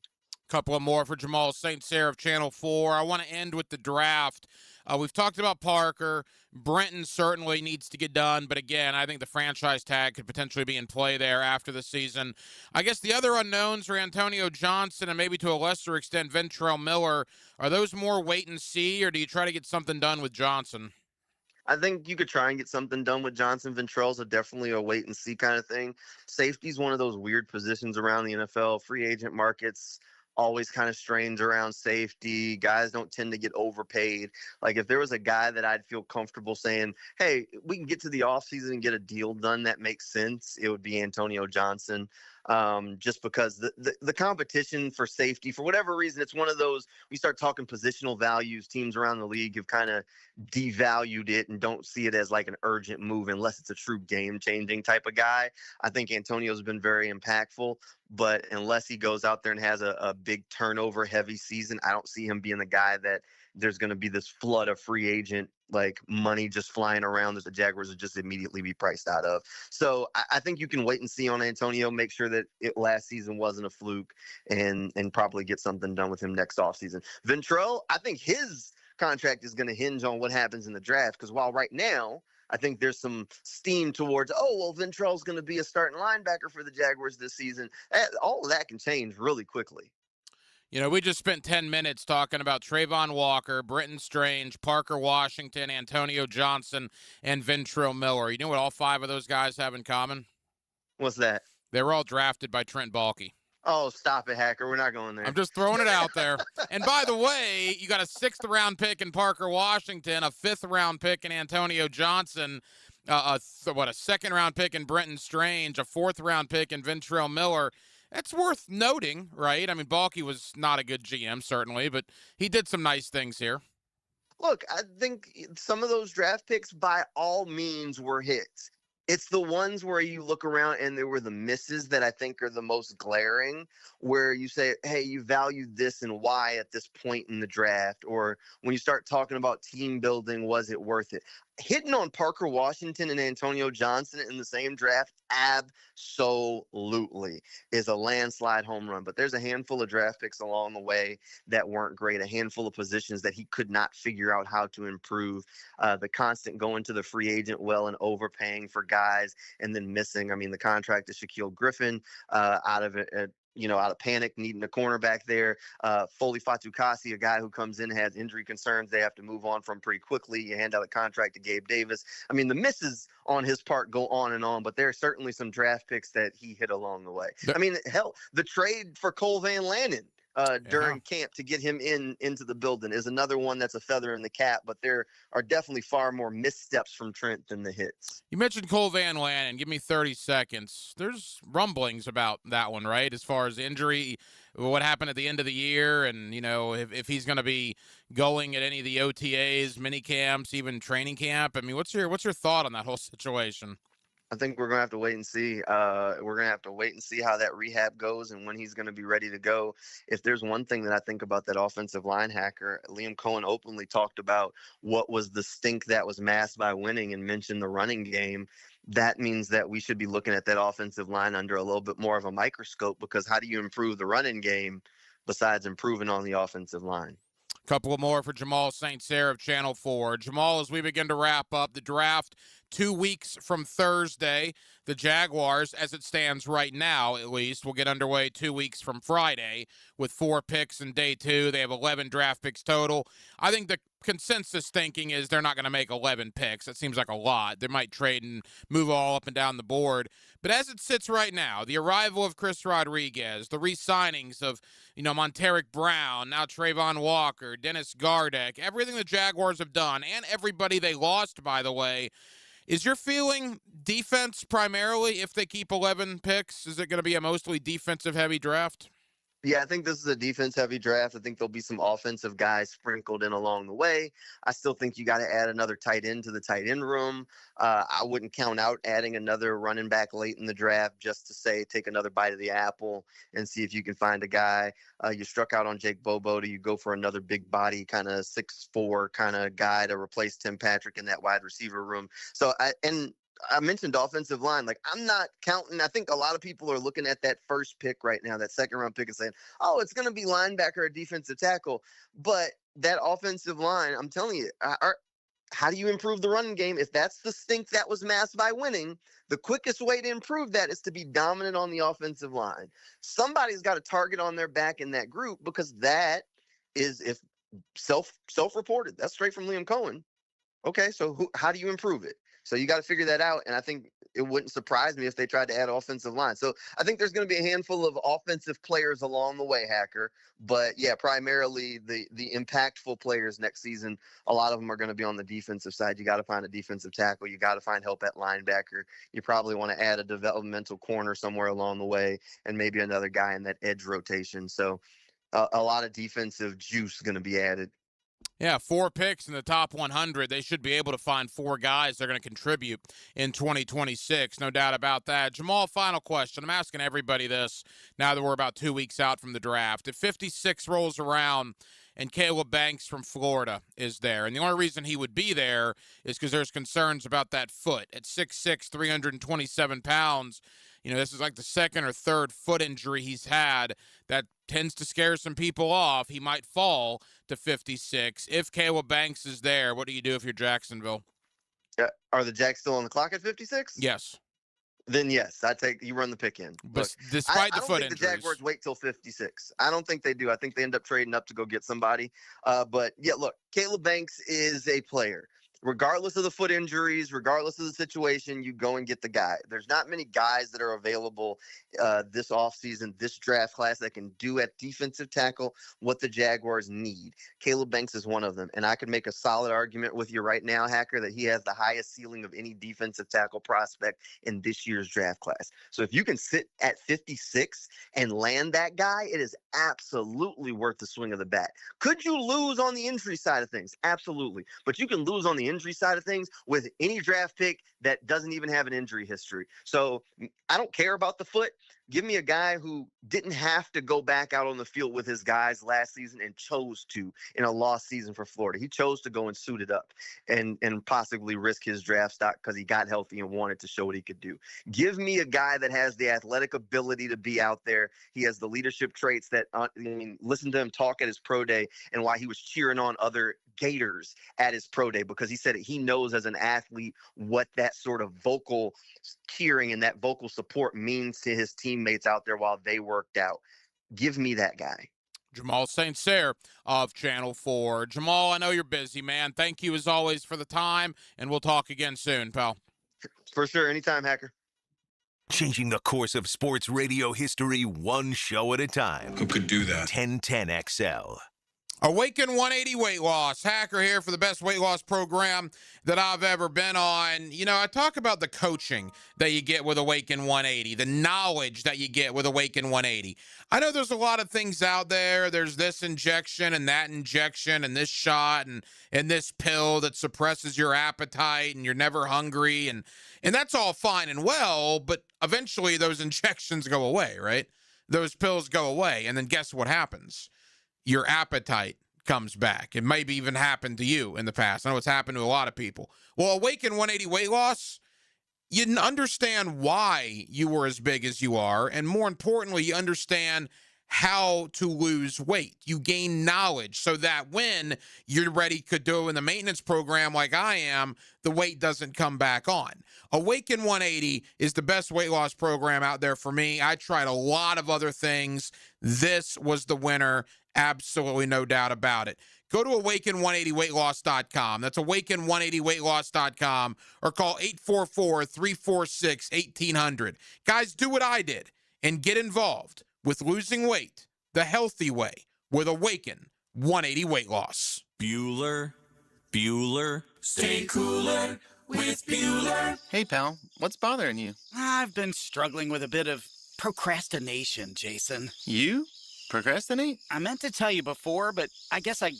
Couple of more for Jamal St. Cyr of Channel 4. I want to end with the draft. We've talked about Parker. Brenton certainly needs to get done, but again, I think the franchise tag could potentially be in play there after the season. I guess the other unknowns are Antonio Johnson and maybe to a lesser extent Ventrell Miller. Are those more wait and see, or do you try to get something done with Johnson? I think you could try and get something done with Johnson. Ventrell's definitely a wait and see kind of thing. Safety's one of those weird positions around the NFL. Free agent markets always kind of strange around safety. Guys don't tend to get overpaid. Like if there was a guy that I'd feel comfortable saying, hey, we can get to the offseason and get a deal done that makes sense, it would be Antonio Johnson. Just because the competition for safety, for whatever reason, it's one of those, we start talking positional values, teams around the league have kind of devalued it and don't see it as like an urgent move unless it's a true game-changing type of guy. I think Antonio's been very impactful, but unless he goes out there and has a big turnover-heavy season, I don't see him being the guy that there's going to be this flood of free agent like money just flying around that the Jaguars would just immediately be priced out of. So I think you can wait and see on Antonio, make sure that last season wasn't a fluke, and probably get something done with him next offseason. Ventrell, I think his contract is going to hinge on what happens in the draft, because while right now I think there's some steam towards, Ventrell's going to be a starting linebacker for the Jaguars this season, all of that can change really quickly. You know, we just spent 10 minutes talking about Trayvon Walker, Brenton Strange, Parker Washington, Antonio Johnson, and Ventrell Miller. You know what all five of those guys have in common? What's that? They were all drafted by Trent Baalke. Oh, stop it, Hacker. We're not going there. I'm just throwing it out there. And by the way, you got a 6th-round pick in Parker Washington, a 5th-round pick in Antonio Johnson, a 2nd-round pick in Brenton Strange, a 4th-round pick in Ventrell Miller. That's worth noting, right? I mean, Baalke was not a good GM, certainly, but he did some nice things here. Look, I think some of those draft picks by all means were hits. It's the ones where you look around and there were the misses that I think are the most glaring, where you say, hey, you valued this and why at this point in the draft, or when you start talking about team building, was it worth it? Hitting on Parker Washington and Antonio Johnson in the same draft absolutely is a landslide home run. But there's a handful of draft picks along the way that weren't great, a handful of positions that he could not figure out how to improve. The constant going to the free agent well and overpaying for guys and then missing. I mean, the contract to Shaquille Griffin out of panic, needing a cornerback there. Foley Fatukasi, a guy who comes in, has injury concerns they have to move on from pretty quickly. You hand out a contract to Gabe Davis. I mean, the misses on his part go on and on, but there are certainly some draft picks that he hit along the way. I mean, hell, the trade for Cole Van Lannon during camp to get him into the building is another one that's a feather in the cap, but there are definitely far more missteps from Trent than the hits. You mentioned Cole Van Lannon. Give me 30 seconds. There's rumblings about that one, right? As far as injury, what happened at the end of the year, and, you know, if he's going to be going at any of the OTAs, mini camps, even training camp. I mean, what's your thought on that whole situation? I think we're going to have to wait and see. We're going to have to wait and see how that rehab goes and when he's going to be ready to go. If there's one thing that I think about that offensive line, Hacker, Liam Cohen openly talked about what was the stink that was masked by winning and mentioned the running game. That means that we should be looking at that offensive line under a little bit more of a microscope, because how do you improve the running game besides improving on the offensive line? Couple more for Jamal St. Cyr of Channel 4. Jamal, as we begin to wrap up the draft 2 weeks from Thursday, the Jaguars, as it stands right now at least, will get underway 2 weeks from Friday with 4 picks in day 2. They have 11 draft picks total. I think the consensus thinking is they're not going to make 11 picks. That seems like a lot. They might trade and move all up and down the board. But as it sits right now, the arrival of Chris Rodriguez, the re-signings of, Monteric Brown, now Trayvon Walker, Dennis Gardeck, everything the Jaguars have done, and everybody they lost, by the way, is your feeling defense primarily if they keep 11 picks? Is it going to be a mostly defensive-heavy draft? Yeah, I think this is a defense-heavy draft. I think there'll be some offensive guys sprinkled in along the way. I still think you got to add another tight end to the tight end room. I wouldn't count out adding another running back late in the draft just to say take another bite of the apple and see if you can find a guy. You struck out on Jake Bobo. Do you go for another big body kind of 6'4" kind of guy to replace Tim Patrick in that wide receiver room? So I mentioned offensive line. Like, I'm not counting. I think a lot of people are looking at that first pick right now, that second-round pick, and saying, oh, it's going to be linebacker or defensive tackle. But that offensive line, I'm telling you, how do you improve the running game? If that's the stink that was masked by winning, the quickest way to improve that is to be dominant on the offensive line. Somebody's got a target on their back in that group, because that is, if self-reported, that's straight from Liam Cohen. Okay, so how do you improve it? So you got to figure that out, and I think it wouldn't surprise me if they tried to add offensive line. So I think there's going to be a handful of offensive players along the way, Hacker. But, yeah, primarily the impactful players next season, a lot of them are going to be on the defensive side. You got to find a defensive tackle. You got to find help at linebacker. You probably want to add a developmental corner somewhere along the way and maybe another guy in that edge rotation. So a lot of defensive juice going to be added. Yeah, 4 picks in the top 100. They should be able to find 4 guys they're going to contribute in 2026. No doubt about that. Jamal, final question. I'm asking everybody this now that we're about 2 weeks out from the draft. If 56 rolls around and Caleb Banks from Florida is there, and the only reason he would be there is because there's concerns about that foot. At 6'6", 327 pounds, this is like the second or third foot injury he's had that tends to scare some people off. He might fall to 56. If Caleb Banks is there, what do you do if you're Jacksonville? Are the Jacks still on the clock at 56? Yes. Then yes, you run the pick in. Look, despite the foot injuries, the injuries. Jaguars wait till 56. I don't think they do. I think they end up trading up to go get somebody. But yeah, look, Caleb Banks is a player. Regardless of the foot injuries, regardless of the situation, you go and get the guy. There's not many guys that are available this offseason, this draft class, that can do at defensive tackle what the Jaguars need. Caleb Banks is one of them. And I could make a solid argument with you right now, Hacker, that he has the highest ceiling of any defensive tackle prospect in this year's draft class. So if you can sit at 56 and land that guy, it is absolutely worth the swing of the bat. Could you lose on the injury side of things? Absolutely. But you can lose on the injury side of things with any draft pick that doesn't even have an injury history. So I don't care about the foot. Give me a guy who didn't have to go back out on the field with his guys last season and chose to in a lost season for Florida. He chose to go and suit it up and possibly risk his draft stock because he got healthy and wanted to show what he could do. Give me a guy that has the athletic ability to be out there. He has the leadership traits that, listen to him talk at his pro day and why he was cheering on other Gators at his pro day, because he said he knows as an athlete what that sort of vocal cheering and that vocal support means to his teammates out there while they worked out. Give me that guy. Jamal St. Cyr of Channel 4. Jamal, I know you're busy, man. Thank you as always for the time, and we'll talk again soon, pal. For sure. Anytime, Hacker. Changing the course of sports radio history one show at a time. Who could do that? 1010XL. Awaken 180 Weight Loss. Hacker here for the best weight loss program that I've ever been on. I talk about the coaching that you get with Awaken 180, the knowledge that you get with Awaken 180. I know there's a lot of things out there. There's this injection and that injection and this shot and this pill that suppresses your appetite and you're never hungry. And that's all fine and well, but eventually those injections go away, right? Those pills go away. And then guess what happens? Your appetite comes back. It maybe even happened to you in the past. I know it's happened to a lot of people. Well, Awaken 180 Weight Loss, you understand why you were as big as you are, and more importantly, you understand how to lose weight. You gain knowledge so that when you're ready to do in the maintenance program like I am, the weight doesn't come back on. Awaken 180 is the best weight loss program out there for me. I tried a lot of other things. This was the winner. Absolutely no doubt about it. Go to awaken180weightloss.com. That's awaken180weightloss.com, or call 844-346-1800. Guys, do what I did and get involved with losing weight the healthy way with Awaken 180 Weight Loss. Bueller, stay cooler with Bueller. Hey, pal, what's bothering you? I've been struggling with a bit of procrastination, Jason. You? Procrastinate? I meant to tell you before, but I guess I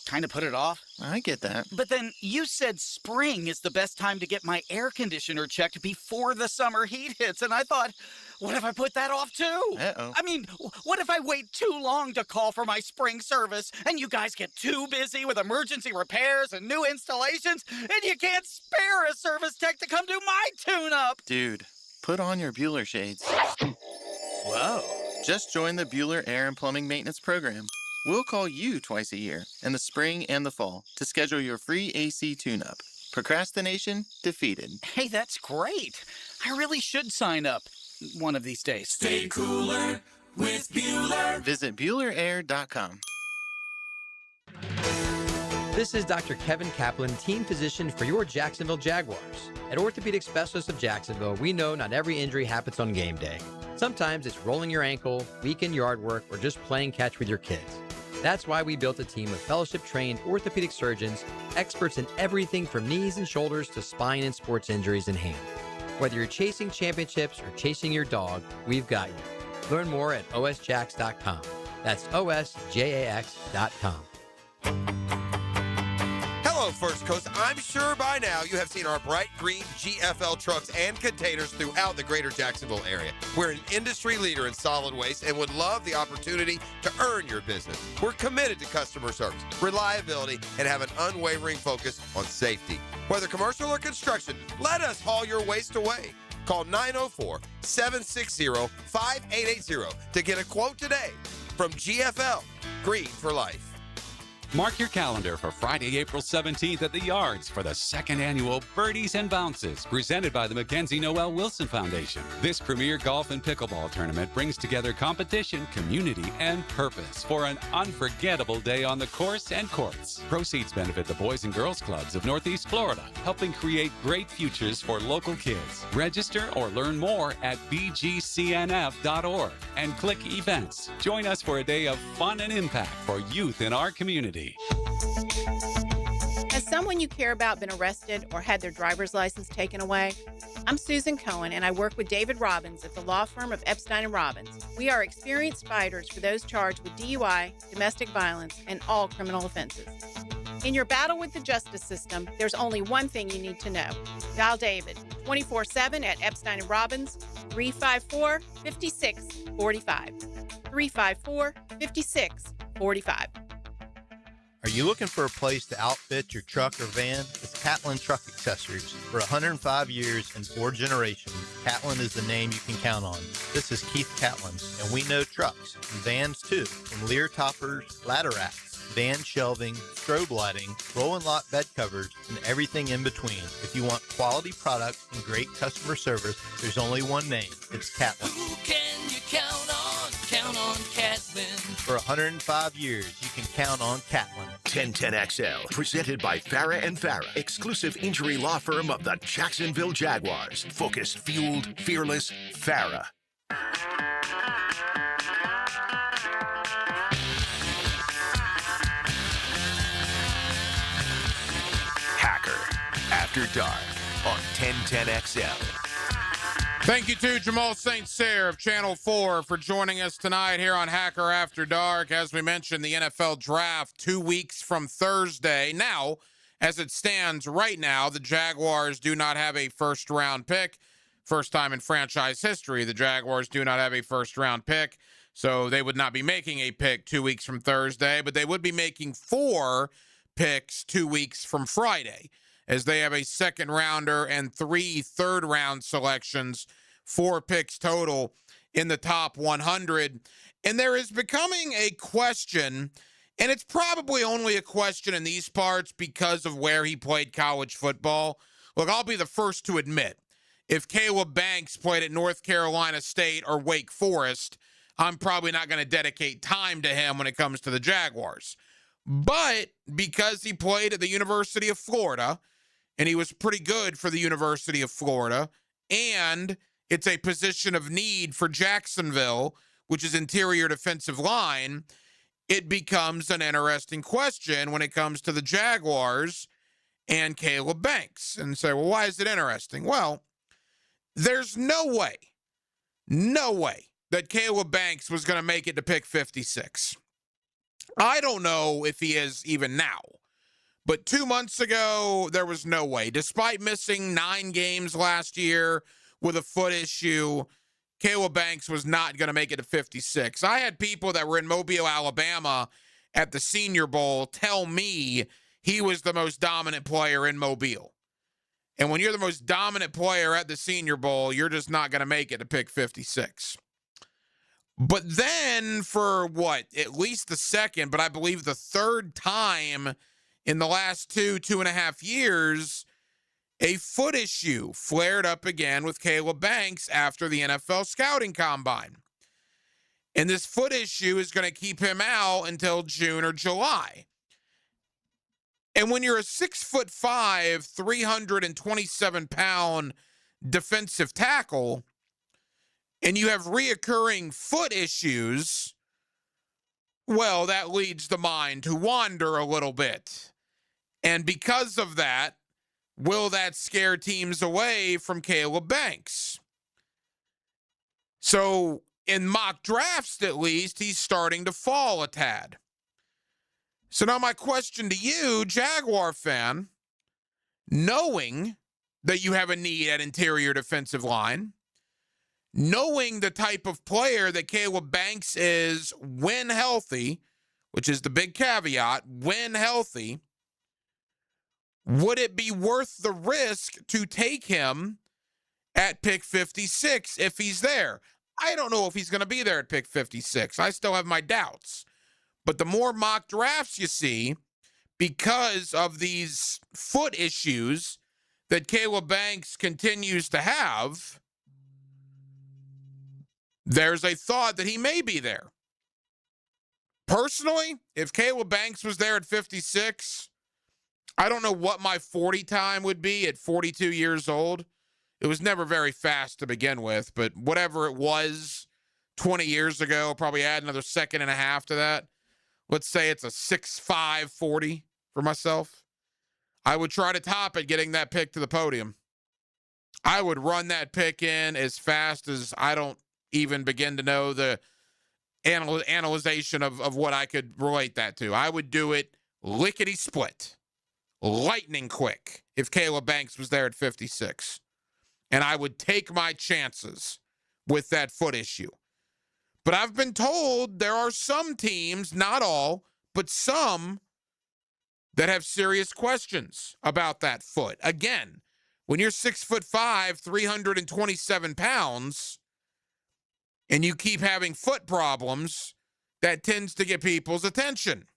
kind of put it off. I get that. But then you said spring is the best time to get my air conditioner checked before the summer heat hits, and I thought, what if I put that off too? Uh-oh. I mean, what if I wait too long to call for my spring service, and you guys get too busy with emergency repairs and new installations, and you can't spare a service tech to come do my tune-up? Dude, put on your Bueller shades. Whoa. Just join the Bueller Air and Plumbing Maintenance Program. We'll call you twice a year, in the spring and the fall, to schedule your free AC tune-up. Procrastination defeated. Hey, that's great. I really should sign up one of these days. Stay cooler with Bueller. Visit BuellerAir.com. This is Dr. Kevin Kaplan, team physician for your Jacksonville Jaguars. At Orthopedic Specialists of Jacksonville, we know not every injury happens on game day. Sometimes it's rolling your ankle, weekend yard work, or just playing catch with your kids. That's why we built a team of fellowship-trained orthopedic surgeons, experts in everything from knees and shoulders to spine and sports injuries in hand. Whether you're chasing championships or chasing your dog, we've got you. Learn more at osjax.com. That's osjax.com. Hello, First Coast. I'm sure by now you have seen our bright green GFL trucks and containers throughout the greater Jacksonville area. We're an industry leader in solid waste and would love the opportunity to earn your business. We're committed to customer service, reliability, and have an unwavering focus on safety. Whether commercial or construction, let us haul your waste away. Call 904-760-5880 to get a quote today from GFL, Green for Life. Mark your calendar for Friday, April 17th at the Yards for the second annual Birdies and Bounces, presented by the Mackenzie Noel Wilson Foundation. This premier golf and pickleball tournament brings together competition, community, and purpose for an unforgettable day on the course and courts. Proceeds benefit the Boys and Girls Clubs of Northeast Florida, helping create great futures for local kids. Register or learn more at bgcnf.org and click events. Join us for a day of fun and impact for youth in our community. Has someone you care about been arrested or had their driver's license taken away? I'm Susan Cohen, and I work with David Robbins at the law firm of Epstein & Robbins. We are experienced fighters for those charged with DUI, domestic violence, and all criminal offenses. In your battle with the justice system, there's only one thing you need to know. Dial David 24/7 at Epstein & Robbins, 354-5645. 354-5645. Are you looking for a place to outfit your truck or van? It's Catlin Truck Accessories. For 105 years and 4 generations, Catlin is the name you can count on. This is Keith Catlin, and we know trucks and vans too, from Lear toppers, ladder racks, van shelving, strobe lighting, roll and lock bed covers, and everything in between. If you want quality products and great customer service, there's only one name. It's Catlin. Who can you count on? Count on Catlin. For 105 years, you can count on Catlin. 1010XL, presented by Farah and Farah, exclusive injury law firm of the Jacksonville Jaguars. Focused, fueled, fearless, Farah. Hacker, After Dark, on 1010XL. Thank you to Jamal St. Cyr of Channel 4 for joining us tonight here on Hacker After Dark. As we mentioned, the NFL Draft 2 weeks from Thursday. Now, as it stands right now, the Jaguars do not have a first-round pick. First time in franchise history, the Jaguars do not have a first-round pick. So they would not be making a pick 2 weeks from Thursday, but they would be making 4 picks 2 weeks from Friday, as they have a second-rounder and 3 third-round selections, 4 picks total in the top 100. And there is becoming a question, and it's probably only a question in these parts because of where he played college football. Look, I'll be the first to admit, if Caleb Banks played at North Carolina State or Wake Forest, I'm probably not going to dedicate time to him when it comes to the Jaguars. But because he played at the University of Florida, and he was pretty good for the University of Florida, and it's a position of need for Jacksonville, which is interior defensive line, it becomes an interesting question when it comes to the Jaguars and Caleb Banks. And say, well, why is it interesting? Well, there's no way that Caleb Banks was going to make it to pick 56. I don't know if he is even now. But 2 months ago, there was no way. Despite missing 9 games last year with a foot issue, Caleb Banks was not going to make it to 56. I had people that were in Mobile, Alabama at the Senior Bowl tell me he was the most dominant player in Mobile. And when you're the most dominant player at the Senior Bowl, you're just not going to make it to pick 56. But then for at least the second, but I believe the third time in the last 2.5 years, a foot issue flared up again with Caleb Banks after the NFL scouting combine. And this foot issue is going to keep him out until June or July. And when you're a 6'5", 327-pound defensive tackle, and you have reoccurring foot issues, well, that leads the mind to wander a little bit. And because of that, will that scare teams away from Caleb Banks? So in mock drafts, at least, he's starting to fall a tad. So now my question to you, Jaguar fan, knowing that you have a need at interior defensive line, knowing the type of player that Caleb Banks is when healthy, which is the big caveat, when healthy, would it be worth the risk to take him at pick 56 if he's there? I don't know if he's going to be there at pick 56. I still have my doubts. But the more mock drafts you see, because of these foot issues that Caleb Banks continues to have, there's a thought that he may be there. Personally, if Caleb Banks was there at 56, I don't know what my 40 time would be at 42 years old. It was never very fast to begin with, but whatever it was 20 years ago, probably add another second and a half to that. Let's say it's a 6'5" 40 for myself. I would try to top it getting that pick to the podium. I would run that pick in as fast as I don't even begin to know the analyzation of what I could relate that to. I would do it lickety-split, lightning quick if Caleb Banks was there at 56. And I would take my chances with that foot issue. But I've been told there are some teams, not all, but some that have serious questions about that foot. Again, when you're 6'5", 327 pounds, and you keep having foot problems, that tends to get people's attention.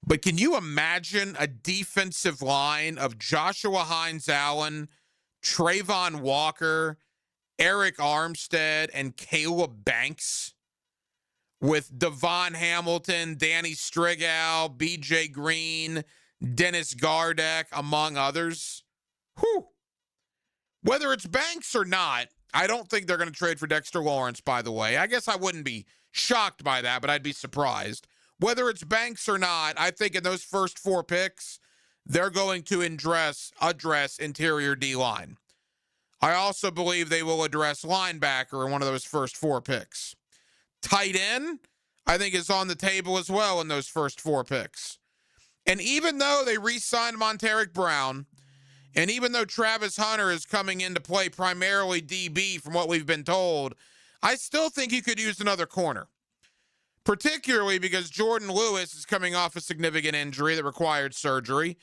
But can you imagine a defensive line of Joshua Hines-Allen, Trayvon Walker, Eric Armstead, and Caleb Banks with Devon Hamilton, Danny Strigal, BJ Green, Dennis Gardeck, among others? Whew. Whether it's Banks or not, I don't think they're going to trade for Dexter Lawrence, by the way. I guess I wouldn't be shocked by that, but I'd be surprised. Whether it's Banks or not, I think in those first 4 picks, they're going to address interior D-line. I also believe they will address linebacker in one of those first 4 picks. Tight end, I think, is on the table as well in those first 4 picks. And even though they re-signed Montaric Brown, and even though Travis Hunter is coming into play primarily DB from what we've been told, I still think you could use another corner. Particularly because Jordan Lewis is coming off a significant injury that required surgery,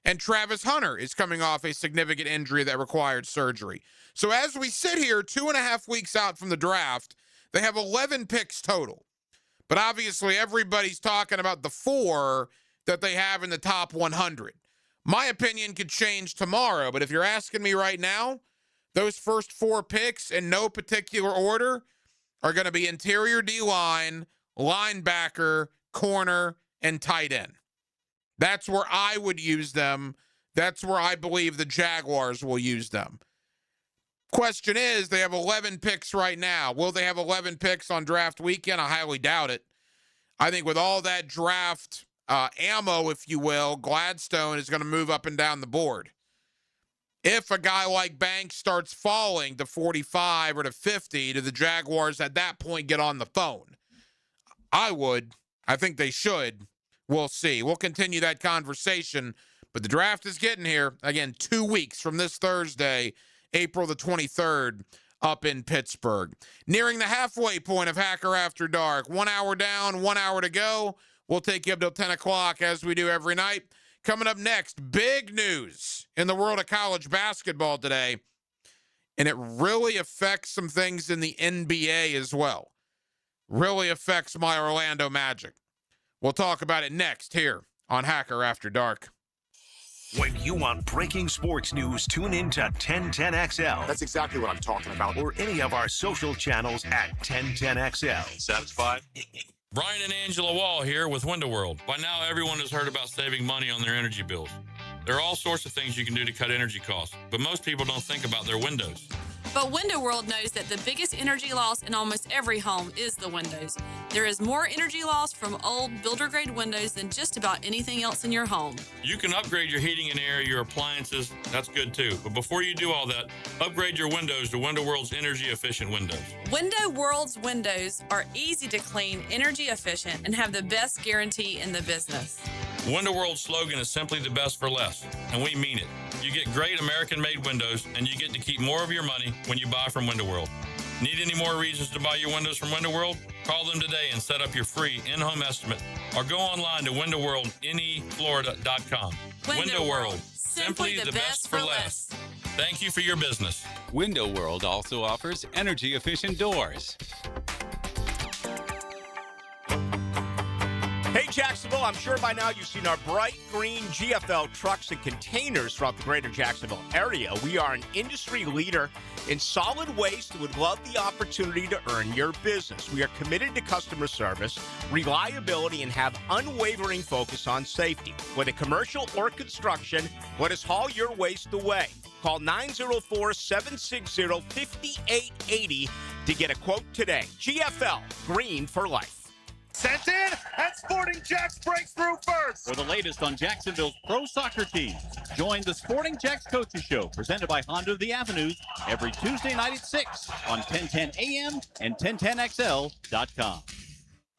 and Travis Hunter is coming off a significant injury that required surgery. So as we sit here 2.5 weeks out from the draft, they have 11 picks total. But obviously everybody's talking about the 4 that they have in the top 100. My opinion could change tomorrow, but if you're asking me right now, those first 4 picks in no particular order are going to be interior D-line, linebacker, corner, and tight end. That's where I would use them. That's where I believe the Jaguars will use them. Question is, they have 11 picks right now. Will they have 11 picks on draft weekend? I highly doubt it. I think with all that draft ammo, if you will, Gladstone is going to move up and down the board. If a guy like Banks starts falling to 45 or to 50, do the Jaguars at that point get on the phone? I would. I think they should. We'll see. We'll continue that conversation. But the draft is getting here. Again, 2 weeks from this Thursday, April the 23rd, up in Pittsburgh. Nearing the halfway point of Hacker After Dark. 1 hour down, 1 hour to go. We'll take you up till 10 o'clock as we do every night. Coming up next, big news in the world of college basketball today. And it really affects some things in the NBA as well. Really affects my Orlando Magic. We'll talk about it next here on Hacker After Dark. When you want breaking sports news, tune in to 1010XL. That's exactly what I'm talking about. Or any of our social channels at 1010XL. Satisfied? Brian and Angela Wall here with Window World. By now, everyone has heard about saving money on their energy bills. There are all sorts of things you can do to cut energy costs, but most people don't think about their windows. But Window World knows that the biggest energy loss in almost every home is the windows. There is more energy loss from old builder-grade windows than just about anything else in your home. You can upgrade your heating and air, your appliances. That's good too. But before you do all that, upgrade your windows to Window World's energy-efficient windows. Window World's windows are easy to clean, energy efficient, and have the best guarantee in the business. Window World's slogan is simply the best for less, and we mean it. You get great American-made windows, and you get to keep more of your money when you buy from Window World. Need any more reasons to buy your windows from Window World? Call them today and set up your free in-home estimate, or go online to windowworldneflorida.com. Window World, simply the best for less. Thank you for your business. Window World also offers energy-efficient doors. Hey, Jacksonville, I'm sure by now you've seen our bright green GFL trucks and containers throughout the greater Jacksonville area. We are an industry leader in solid waste and would love the opportunity to earn your business. We are committed to customer service, reliability, and have unwavering focus on safety. Whether commercial or construction, let us haul your waste away. Call 904-760-5880 to get a quote today. GFL, green for life. Sent in, and Sporting Jacks breaks through first. For the latest on Jacksonville's pro soccer teams, join the Sporting Jacks Coaches Show, presented by Honda of the Avenues, every Tuesday night at 6 on 1010 AM and 1010XL.com.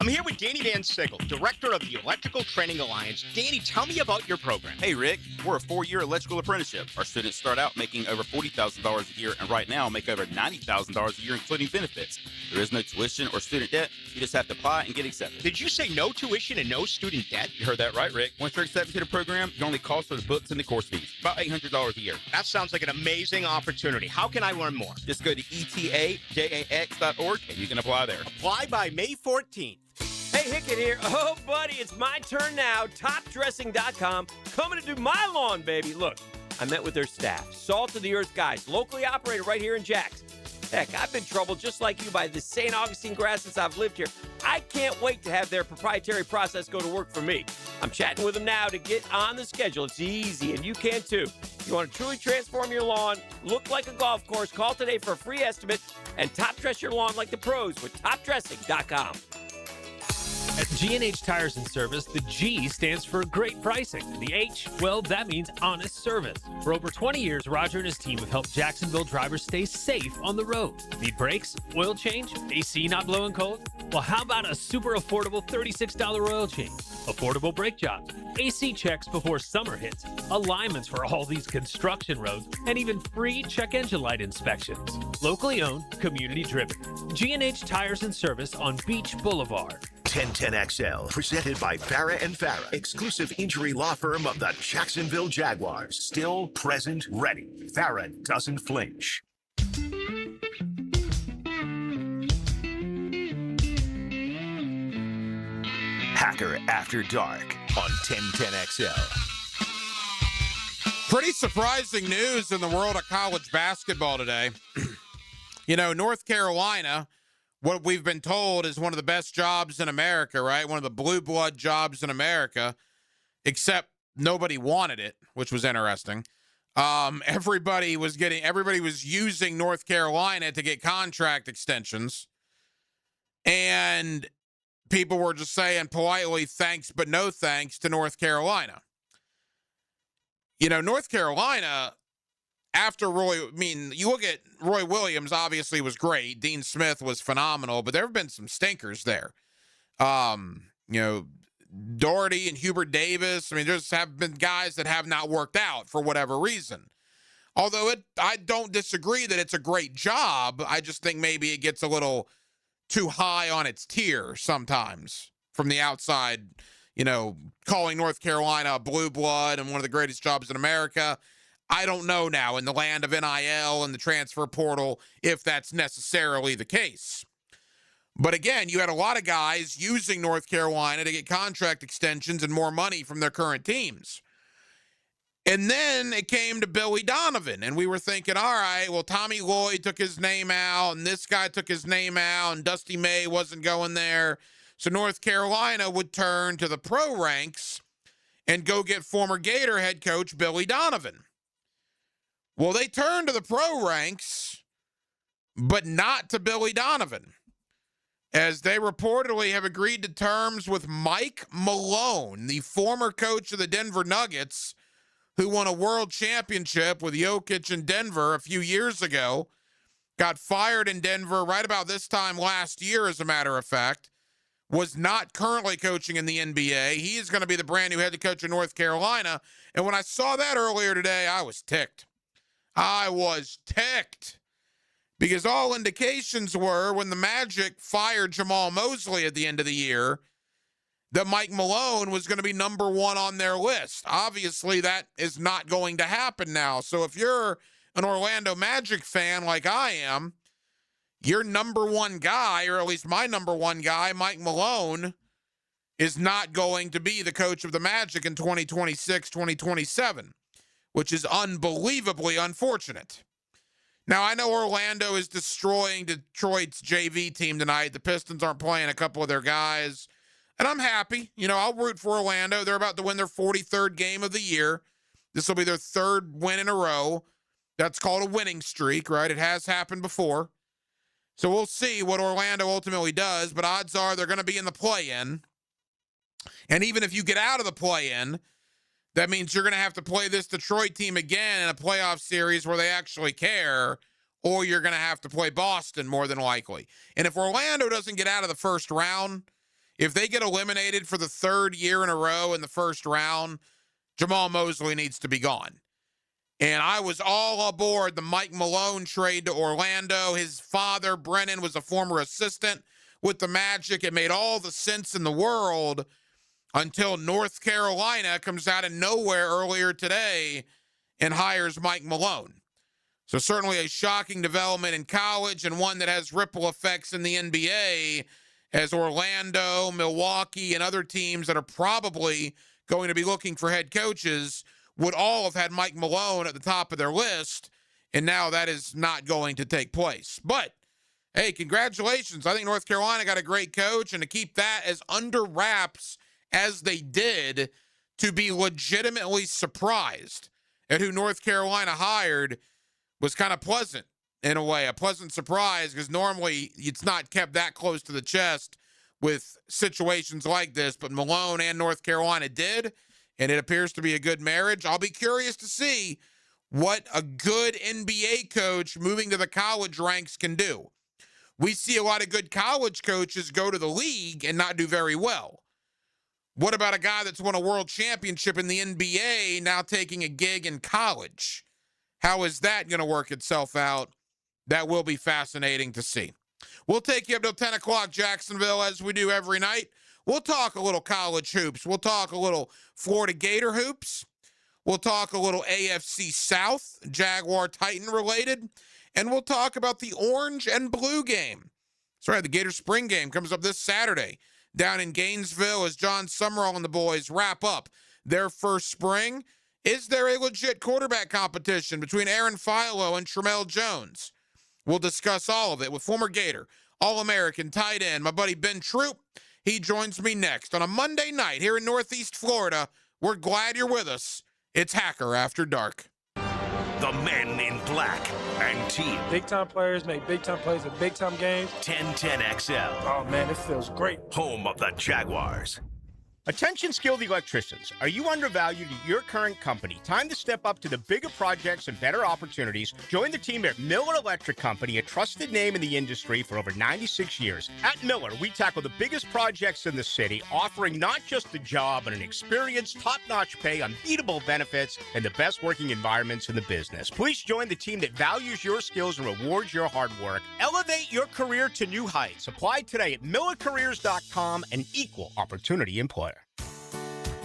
I'm here with Danny Van Sickle, director of the Electrical Training Alliance. Danny, tell me about your program. Hey, Rick. We're a 4-year electrical apprenticeship. Our students start out making over $40,000 a year, and right now make over $90,000 a year, including benefits. There is no tuition or student debt. You just have to apply and get accepted. Did you say no tuition and no student debt? You heard that right, Rick. Once you're accepted to the program, your only cost for the books and the course fees. About $800 a year. That sounds like an amazing opportunity. How can I learn more? Just go to etajax.org, and you can apply there. Apply by May 14th. Hey, Hickett here. Oh, buddy, it's my turn now. TopDressing.com coming to do my lawn, baby. Look, I met with their staff, Salt of the Earth guys, locally operated right here in Jax. Heck, I've been troubled just like you by the St. Augustine grass since I've lived here. I can't wait to have their proprietary process go to work for me. I'm chatting with them now to get on the schedule. It's easy, and you can too. You want to truly transform your lawn, look like a golf course, call today for a free estimate, and top dress your lawn like the pros with TopDressing.com. At G&H Tires and Service, the G stands for great pricing. The H, well, that means honest service. For over 20 years, Roger and his team have helped Jacksonville drivers stay safe on the road. Need brakes, oil change, AC not blowing cold? Well, how about a super affordable $36 oil change? Affordable brake jobs, AC checks before summer hits, alignments for all these construction roads, and even free check engine light inspections. Locally owned, community driven. G&H Tires and Service on Beach Boulevard. 1010XL, presented by Farah and Farah, exclusive injury law firm of the Jacksonville Jaguars. Still, present, ready. Farah doesn't flinch. Hacker After Dark on 1010XL. Pretty surprising news in the world of college basketball today. You know, North Carolina what we've been told is one of the best jobs in America, right? One of the blue blood jobs in America, except nobody wanted it, which was interesting. Everybody was using North Carolina to get contract extensions. And people were just saying politely, thanks, but no thanks to North Carolina. You know, North Carolina, after you look at Roy Williams, obviously was great. Dean Smith was phenomenal, but there have been some stinkers there. Doherty and Hubert Davis. I mean, there's have been guys that have not worked out for whatever reason. Although I don't disagree that it's a great job. I just think maybe it gets a little too high on its tier sometimes from the outside, calling North Carolina a blue blood and one of the greatest jobs in America. I don't know now in the land of NIL and the transfer portal if that's necessarily the case. But again, you had a lot of guys using North Carolina to get contract extensions and more money from their current teams. And then it came to Billy Donovan, and we were thinking, all right, well, Tommy Lloyd took his name out, and this guy took his name out, and Dusty May wasn't going there. So North Carolina would turn to the pro ranks and go get former Gator head coach Billy Donovan. Well, they turned to the pro ranks, but not to Billy Donovan, as they reportedly have agreed to terms with Mike Malone, the former coach of the Denver Nuggets, who won a world championship with Jokic in Denver a few years ago, got fired in Denver right about this time last year, as a matter of fact, was not currently coaching in the NBA. He is going to be the brand new head coach of North Carolina. And when I saw that earlier today, I was ticked. Because all indications were when the Magic fired Jamal Mosley at the end of the year, that Mike Malone was going to be number one on their list. Obviously, that is not going to happen now. So if you're an Orlando Magic fan like I am, your number one guy, or at least my number one guy, Mike Malone, is not going to be the coach of the Magic in 2026, 2027, which is unbelievably unfortunate. Now, I know Orlando is destroying Detroit's JV team tonight. The Pistons aren't playing a couple of their guys. And I'm happy. I'll root for Orlando. They're about to win their 43rd game of the year. This will be their third win in a row. That's called a winning streak, right? It has happened before. So we'll see what Orlando ultimately does, but odds are they're going to be in the play-in. And even if you get out of the play-in, that means you're going to have to play this Detroit team again in a playoff series where they actually care, or you're going to have to play Boston more than likely. And if Orlando doesn't get out of the first round, if they get eliminated for the third year in a row in the first round, Jamal Mosley needs to be gone. And I was all aboard the Mike Malone trade to Orlando. His father, Brennan, was a former assistant with the Magic. It made all the sense in the world until North Carolina comes out of nowhere earlier today and hires Mike Malone. So certainly a shocking development in college, and one that has ripple effects in the NBA, as Orlando, Milwaukee, and other teams that are probably going to be looking for head coaches would all have had Mike Malone at the top of their list, and now that is not going to take place. But, hey, congratulations. I think North Carolina got a great coach, and to keep that as under wraps as they did, to be legitimately surprised at who North Carolina hired was kind of pleasant in a way, a pleasant surprise, because normally it's not kept that close to the chest with situations like this, but Malone and North Carolina did, and it appears to be a good marriage. I'll be curious to see what a good NBA coach moving to the college ranks can do. We see a lot of good college coaches go to the league and not do very well. What about a guy that's won a world championship in the NBA now taking a gig in college? How is that going to work itself out? That will be fascinating to see. We'll take you up till 10 o'clock, Jacksonville, as we do every night. We'll talk a little college hoops. We'll talk a little Florida Gator hoops. We'll talk a little AFC South, Jaguar Titan related. And we'll talk about the orange and blue game. That's right, the Gator Spring game comes up this Saturday down in Gainesville as John Summerall and the boys wrap up their first spring. Is there a legit quarterback competition between Aaron Philo and Tramel Jones? We'll discuss all of it with former Gator, All-American tight end, my buddy Ben Troop. He joins me next on a Monday night here in Northeast Florida. We're glad you're with us. It's Hacker After Dark. The Men in Black and Team. Big-time players make big-time plays at big-time games. 1010XL. Oh, man, it feels great. Home of the Jaguars. Attention skilled electricians. Are you undervalued at your current company? Time to step up to the bigger projects and better opportunities. Join the team at Miller Electric Company, a trusted name in the industry for over 96 years. At Miller, we tackle the biggest projects in the city, offering not just a job, but an experience, top-notch pay, unbeatable benefits, and the best working environments in the business. Please join the team that values your skills and rewards your hard work. Elevate your career to new heights. Apply today at millercareers.com, an equal opportunity employer.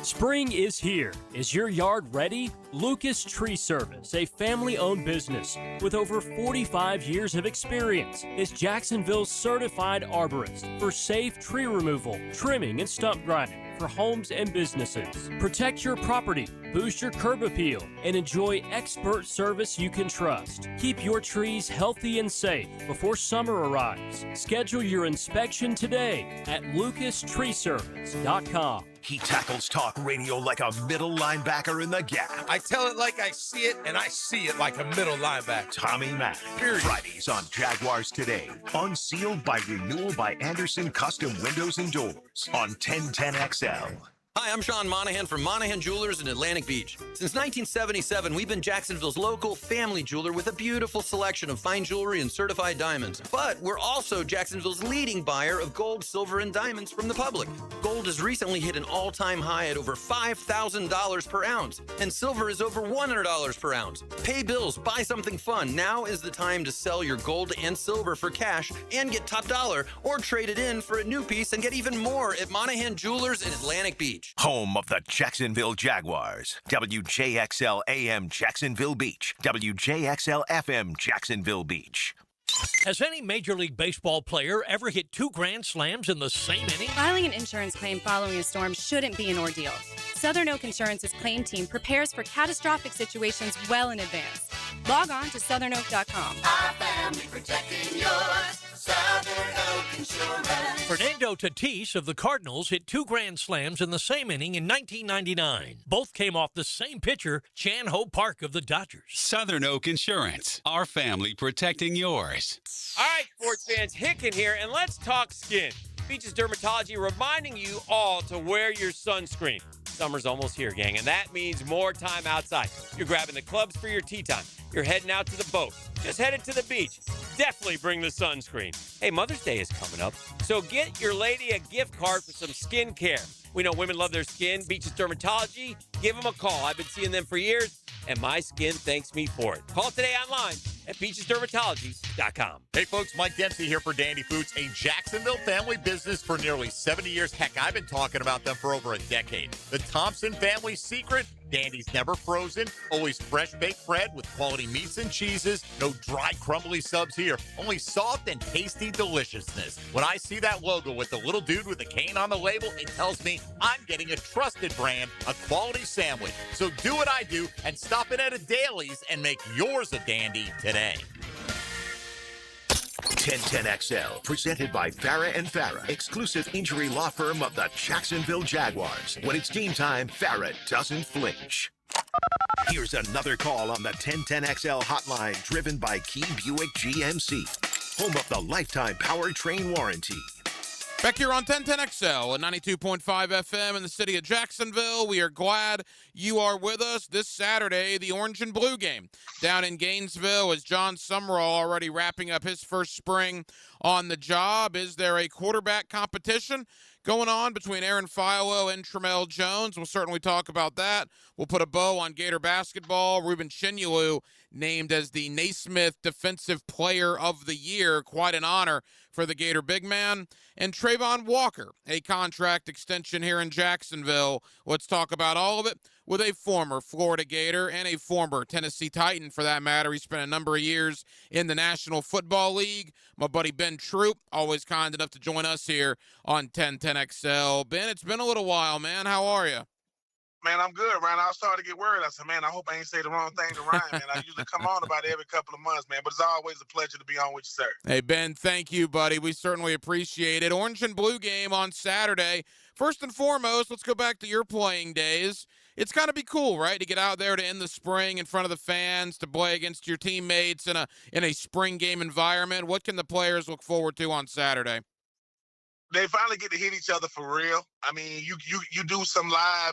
Spring is here. Is your yard ready? Lucas Tree Service, a family-owned business with over 45 years of experience, is Jacksonville's certified arborist for safe tree removal, trimming, and stump grinding for homes and businesses. Protect your property, boost your curb appeal, and enjoy expert service you can trust. Keep your trees healthy and safe before summer arrives. Schedule your inspection today at lucastreeservice.com. He tackles talk radio like a middle linebacker in the gap. I tell it like I see it, and I see it like a middle linebacker. Tommy Mack. Fridays on Jaguars Today. Unsealed by Renewal by Anderson Custom Windows and Doors on 1010XL. Hi, I'm Sean Monahan from Monahan Jewelers in Atlantic Beach. Since 1977, we've been Jacksonville's local family jeweler with a beautiful selection of fine jewelry and certified diamonds. But we're also Jacksonville's leading buyer of gold, silver, and diamonds from the public. Gold has recently hit an all-time high at over $5,000 per ounce, and silver is over $100 per ounce. Pay bills, buy something fun. Now is the time to sell your gold and silver for cash and get top dollar, or trade it in for a new piece and get even more at Monahan Jewelers in Atlantic Beach. Home of the Jacksonville Jaguars. WJXL AM Jacksonville Beach. WJXL FM Jacksonville Beach. Has any Major League Baseball player ever hit 2 grand slams in the same inning? Filing an insurance claim following a storm shouldn't be an ordeal. Southern Oak Insurance's claim team prepares for catastrophic situations well in advance. Log on to southernoak.com. Our family protecting yours. Southern Oak Insurance. Fernando Tatis of the Cardinals hit 2 grand slams in the same inning in 1999. Both came off the same pitcher, Chan Ho Park of the Dodgers. Southern Oak Insurance. Our family protecting yours. All right, sports fans, Hicken here, and let's talk skin. Beaches Dermatology reminding you all to wear your sunscreen. Summer's almost here, gang, and that means more time outside. You're grabbing the clubs for your tea time. You're heading out to the boat. Just headed to the beach. Definitely bring the sunscreen. Hey, Mother's Day is coming up, so get your lady a gift card for some skincare. We know women love their skin. Beaches Dermatology, give them a call. I've been seeing them for years, and my skin thanks me for it. Call today online at beachesdermatology.com. Hey folks, Mike Dempsey here for Dandy Foods, a Jacksonville family business for nearly 70 years. Heck, I've been talking about them for over a decade. The Thompson family secret: Dandy's never frozen, always fresh baked bread with quality meats and cheeses. No dry, crumbly subs here, only soft and tasty deliciousness. When I see that logo with the little dude with the cane on the label, it tells me I'm getting a trusted brand, a quality sandwich. So do what I do and stop in at a Daly's and make yours a dandy today. 1010XL, presented by Farah and Farah, exclusive injury law firm of the Jacksonville Jaguars. When it's game time, Farah doesn't flinch. Here's another call on the 1010XL hotline, driven by Key Buick GMC, home of the lifetime powertrain warranty. Back here on 1010XL at 92.5 FM in the city of Jacksonville. We are glad you are with us this Saturday, the Orange and Blue game down in Gainesville, as John Summerall already wrapping up his first spring on the job. Is there a quarterback competition going on between Aaron Philo and Tramel Jones? We'll certainly talk about that. We'll put a bow on Gator basketball. Ruben Chinulu named as the Naismith Defensive Player of the Year. Quite an honor for the Gator big man. And Trayvon Walker, a contract extension here in Jacksonville. Let's talk about all of it with a former Florida Gator and a former Tennessee Titan, for that matter. He spent a number of years in the National Football League. My buddy Ben Troop, always kind enough to join us here on 1010XL. Ben, it's been a little while, man. How are you? Man, I'm good, Ryan. I was starting to get worried. I said, man, I hope I ain't say the wrong thing to Ryan, man. I usually come on about every couple of months, man, but it's always a pleasure to be on with you, sir. Hey, Ben, thank you, buddy. We certainly appreciate it. Orange and blue game on Saturday. First and foremost, let's go back to your playing days. It's got to be cool, right, to get out there to end the spring in front of the fans, to play against your teammates in a spring game environment. What can the players look forward to on Saturday? They finally get to hit each other for real. I mean, you do some live,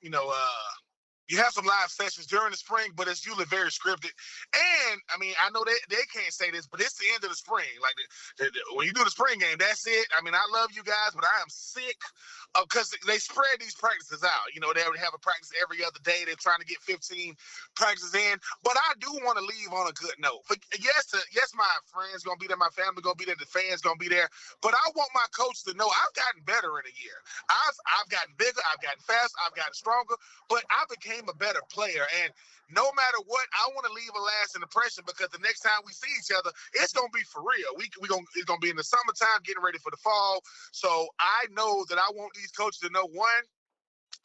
you have some live sessions during the spring, but it's usually very scripted. And, I mean, I know they can't say this, but it's the end of the spring. Like, when you do the spring game, that's it. I mean, I love you guys, but I am sick because they spread these practices out. You know, they have a practice every other day. They're trying to get 15 practices in. But I do want to leave on a good note. But yes, my friends going to be there. My family going to be there. The fans going to be there. But I want my coach to know I've gotten better in a year. I've gotten bigger. I've gotten faster. I've gotten stronger. But I became a better player. And no matter what, I want to leave a lasting impression because the next time we see each other, it's going to be for real. It's going to be in the summertime, getting ready for the fall. So I know that I want these coaches to know, one,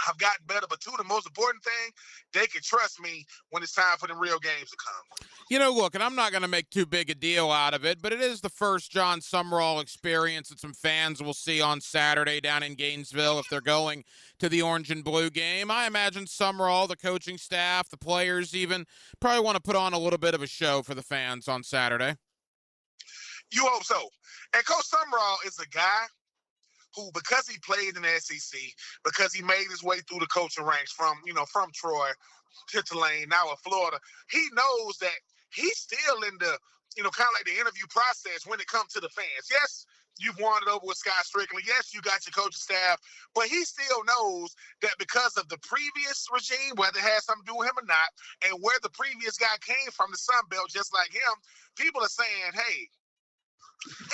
I've gotten better, but two, the most important thing, they can trust me when it's time for the real games to come. You know, look, and I'm not going to make too big a deal out of it, but it is the first John Sumrall experience that some fans will see on Saturday down in Gainesville if they're going to the orange and blue game. I imagine Sumrall, the coaching staff, the players even, probably want to put on a little bit of a show for the fans on Saturday. You hope so. And Coach Sumrall is a guy who, because he played in the SEC, because he made his way through the coaching ranks from Troy to Tulane, now at Florida, he knows that he's still in the, kind of like the interview process when it comes to the fans. Yes, you've won it over with Scott Strickland. Yes, you got your coaching staff, but he still knows that because of the previous regime, whether it has something to do with him or not, and where the previous guy came from, the Sun Belt, just like him, people are saying, hey,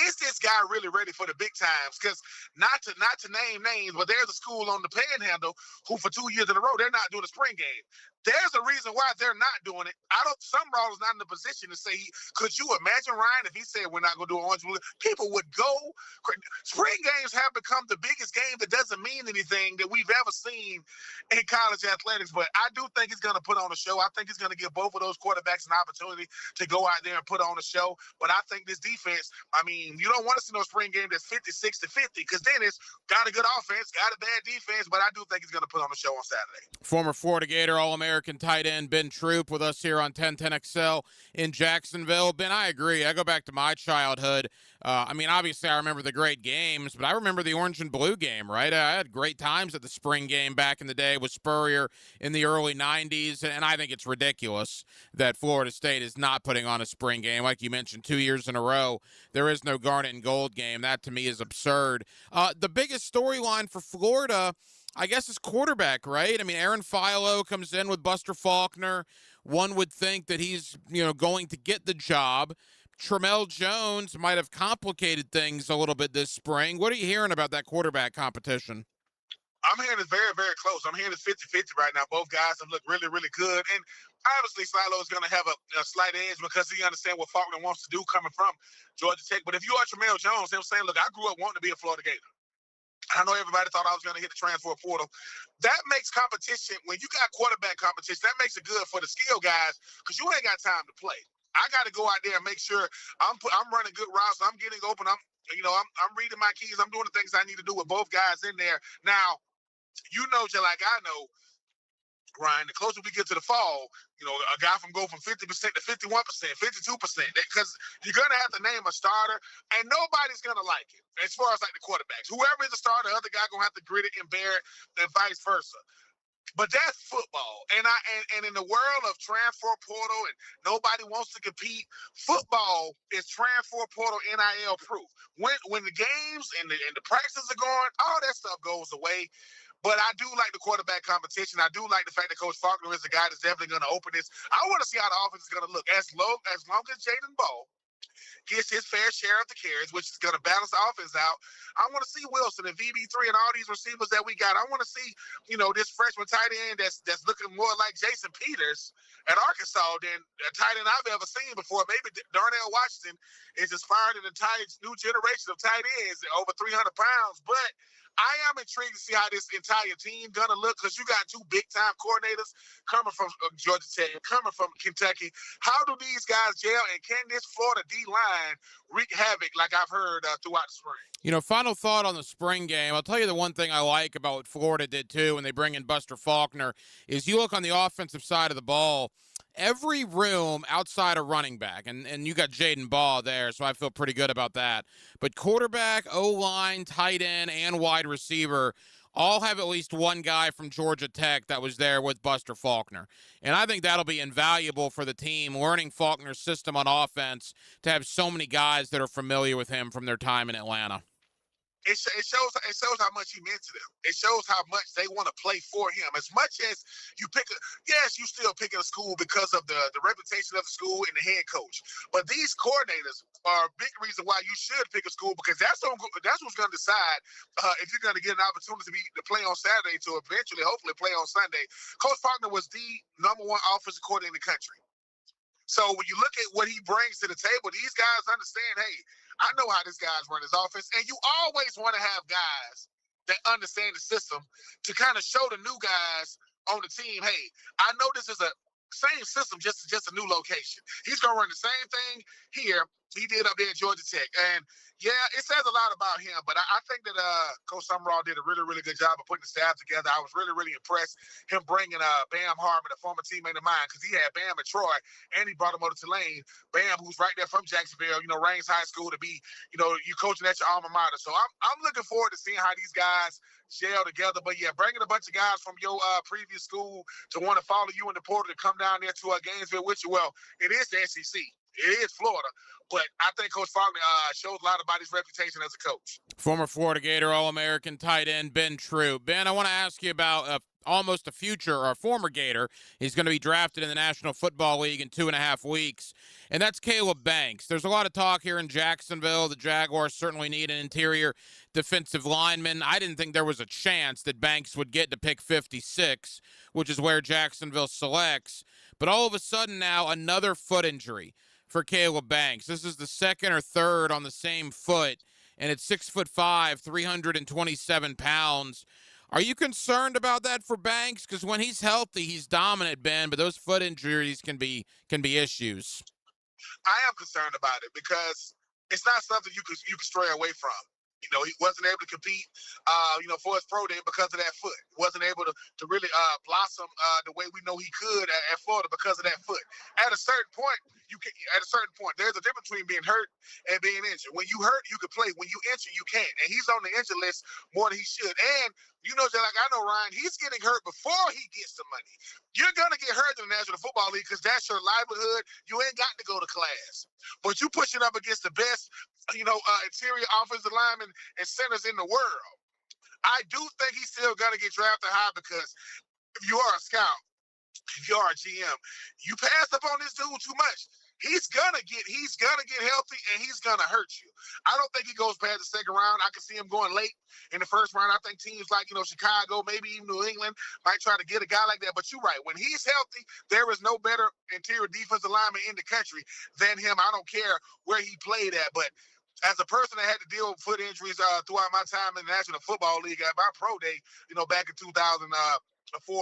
is this guy really ready for the big times? Because not to name names, but there's a school on the Panhandle who for 2 years in a row, they're not doing a spring game. There's a reason why they're not doing it. Sumrall is not in the position to say, could you imagine, Ryan, if he said we're not going to do orange blue? People would go. Spring games have become the biggest game that doesn't mean anything that we've ever seen in college athletics. But I do think he's going to put on a show. I think he's going to give both of those quarterbacks an opportunity to go out there and put on a show. But I think this defense, I mean, you don't want to see no spring game that's 56-50 because then it's got a good offense, got a bad defense, but I do think he's going to put on a show on Saturday. Former Florida Gator All-American tight end Ben Troop with us here on 1010XL in Jacksonville. Ben, I agree. I go back to my childhood. I mean, obviously I remember the great games, but I remember the orange and blue game, right? I had great times at the spring game back in the day with Spurrier in the early 90s, and I think it's ridiculous that Florida State is not putting on a spring game. Like you mentioned, 2 years in a row, there is no Garnet and Gold game. That, to me, is absurd. The biggest storyline for Florida, I guess, is quarterback, right? I mean, Aaron Philo comes in with Buster Faulkner. One would think that he's, going to get the job. Tramel Jones might have complicated things a little bit this spring. What are you hearing about that quarterback competition? I'm hearing it's very, very close. I'm hearing it's 50-50 right now. Both guys have looked really, really good. And obviously, Philo is going to have a slight edge because he understands what Faulkner wants to do coming from Georgia Tech. But if you are Tramel Jones, I'm saying, look, I grew up wanting to be a Florida Gator. I know everybody thought I was going to hit the transfer portal. That makes competition, when you got quarterback competition, that makes it good for the skill guys because you ain't got time to play. I got to go out there and make sure I'm running good routes. I'm getting open. I'm reading my keys. I'm doing the things I need to do with both guys in there. Now, just like I know, Ryan, the closer we get to the fall, a guy go from 50% to 51%, 52%, because you're going to have to name a starter, and nobody's going to like it as far as like the quarterbacks. Whoever is the starter, the other guy going to have to grit it and bear it, and vice versa. But that's football. And in the world of transfer portal and nobody wants to compete, football is transfer portal NIL proof. When the games and the practices are going, all that stuff goes away. But I do like the quarterback competition. I do like the fact that Coach Faulkner is the guy that's definitely going to open this. I want to see how the offense is going to look. As long as Jaden Ball gets his fair share of the carries, which is going to balance the offense out, I want to see Wilson and VB3 and all these receivers that we got. I want to see, this freshman tight end that's looking more like Jason Peters at Arkansas than a tight end I've ever seen before. Maybe Darnell Washington is inspired an entire new generation of tight ends over 300 pounds. But I am intrigued to see how this entire team gonna look because you got two big-time coordinators coming from Georgia Tech, coming from Kentucky. How do these guys gel, and can this Florida D-line wreak havoc like I've heard throughout the spring? You know, final thought on the spring game. I'll tell you the one thing I like about what Florida did, too, when they bring in Buster Faulkner, is you look on the offensive side of the ball, every room outside of running back, and you got Jaden Ball there, so I feel pretty good about that. But quarterback, O-line, tight end, and wide receiver all have at least one guy from Georgia Tech that was there with Buster Faulkner. And I think that'll be invaluable for the team, learning Faulkner's system on offense, to have so many guys that are familiar with him from their time in Atlanta. It shows how much he meant to them. It shows how much they want to play for him. As much as you you still picking a school because of the reputation of the school and the head coach. But these coordinators are a big reason why you should pick a school, because that's what's going to decide if you're going to get an opportunity to play on Saturday to eventually, hopefully, play on Sunday. Coach Faulkner was the #1 offensive coordinator in the country. So when you look at what he brings to the table, these guys understand, hey, I know how this guy's run his offense. And you always want to have guys that understand the system to kind of show the new guys on the team, hey, I know this is a same system, just a new location. He's going to run the same thing here he did up there at Georgia Tech. And, yeah, it says a lot about him. But I think that Coach Summerall did a really, really good job of putting the staff together. I was really, really impressed him bringing Bam Harmon, a former teammate of mine, because he had Bam at Troy, and he brought him over to Tulane. Bam, who's right there from Jacksonville, Raines High School, to be, you coaching at your alma mater. So I'm looking forward to seeing how these guys gel together. But, yeah, bringing a bunch of guys from your previous school to want to follow you in the portal to come down there to Gainesville with you, well, it is the SEC. It is Florida, but I think Coach Faulkner shows a lot about his reputation as a coach. Former Florida Gator All-American tight end Ben Troop. Ben, I want to ask you about almost a future or a former Gator. He's going to be drafted in the National Football League in 2.5 weeks, and that's Caleb Banks. There's a lot of talk here in Jacksonville. The Jaguars certainly need an interior defensive lineman. I didn't think there was a chance that Banks would get to pick 56, which is where Jacksonville selects. But all of a sudden now, another foot injury for Caleb Banks. This is the second or third on the same foot, and it's 6'5", 327 pounds. Are you concerned about that for Banks? Because when he's healthy, he's dominant, Ben, but those foot injuries can be issues. I am concerned about it because it's not something you could stray away from. He wasn't able to compete, for his pro day because of that foot. Wasn't able to really blossom the way we know he could at Florida because of that foot. At a certain point, there's a difference between being hurt and being injured. When you hurt, you can play. When you injured, you can't. And he's on the injured list more than he should. And just like I know, Ryan, he's getting hurt before he gets the money. You're going to get hurt in the National Football League because that's your livelihood. You ain't got to go to class. But you pushing up against the best, interior offensive linemen and centers in the world. I do think he's still going to get drafted high because if you are a scout, if you are a GM, you pass up on this dude too much. He's gonna get healthy and he's gonna hurt you. I don't think he goes past the second round. I can see him going late in the first round. I think teams like Chicago, maybe even New England, might try to get a guy like that. But you're right. When he's healthy, there is no better interior defensive lineman in the country than him. I don't care where he played at, but as a person that had to deal with foot injuries throughout my time in the National Football League at my pro day, back in 2004,